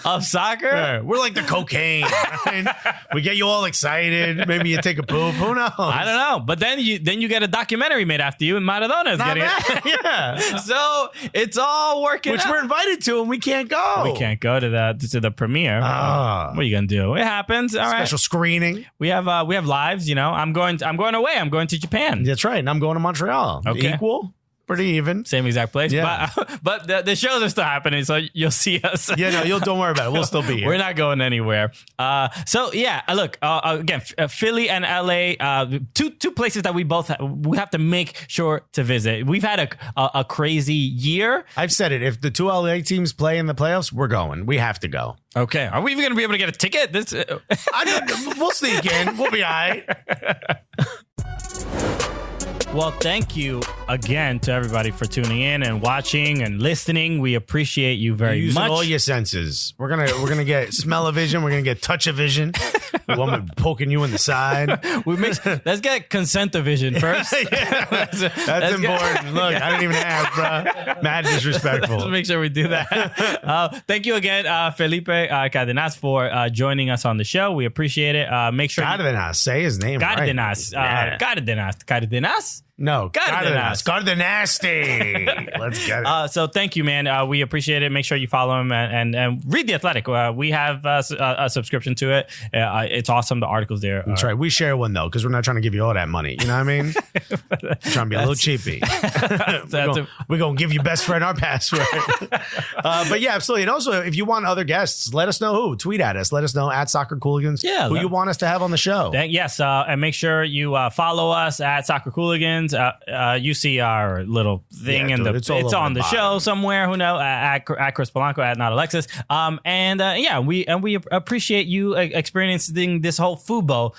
of soccer? Yeah, we're like the cocaine. Right? We get you all excited. Maybe you take a poop. Who knows? I don't know. But then you get a documentary made after you, and Maradona's Not getting bad. it. Yeah. So it's all working Which out. we're invited to, and we can't go. We can't go to the premiere. What are you gonna do? It happens. All right. Special screening. We have lives. You know, I'm going away. I'm going to Japan. That's right. And I'm going to Montreal. Okay. Equal. Pretty even. Same exact place. Yeah. But the shows are still happening, so you'll see us. Yeah, no, don't worry about it. We'll still be here. We're not going anywhere. So yeah, look, again, Philly and LA, two places that we have to make sure to visit. We've had a crazy year. I've said it. If the two LA teams play in the playoffs, we're going. We have to go. Okay. Are we even going to be able to get a ticket? We'll sneak in. We'll be all right. Well, thank you again to everybody for tuning in and watching and listening. We appreciate you very Using much. all your senses. We're gonna get smell-o-vision. We're gonna get touch-o-vision. The woman poking you in the side. Let's get consent-o-vision first. That's important. Look, I didn't even ask, bro. Mad disrespectful. Let's make sure we do that. Thank you again, Felipe Cárdenas, for joining us on the show. We appreciate it. Make sure Cárdenas. Say his name Cárdenas. right. Cárdenas. No, Cárdenas. Cárdenasty. Let's get it. So thank you, man. We appreciate it. Make sure you follow him and read The Athletic. We have a subscription to it. It's awesome. The articles there. That's right. We share one, though, because we're not trying to give you all that money. You know what I mean? Trying to be a little cheapy. We're going to give you best friend our password. But yeah, absolutely. And also, if you want other guests, let us know who. Tweet at us. Let us know at Soccer Cooligans who you want us to have on the show. Yes. And make sure you follow us at Soccer Cooligans. You see our little thing it's on the show somewhere. Who knows? At Chris Polanco, at Not Alexis. We appreciate you experiencing this whole Fubo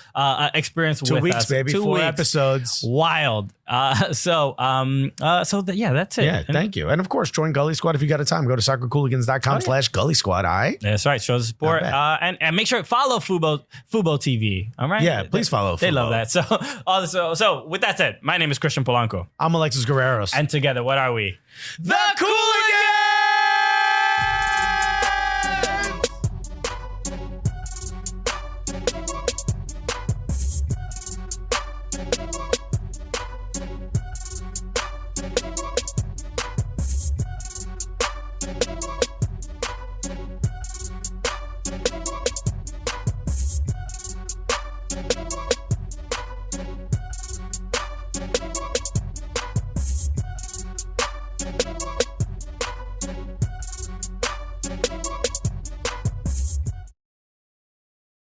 experience 2 with weeks, us. baby. 2 4 weeks. episodes. Wild. That's it. Yeah, thank you. And of course, join Gully Squad if you got a time. Go to soccercooligans.com/Gully Squad. All right. That's right. Show the support. And make sure to follow Fubo TV. All right. Yeah, please follow. They Fubo. love that. So with that said, my name is Christian Polanco. I'm Alexis Guerreros. And together, what are we? The Cooligans!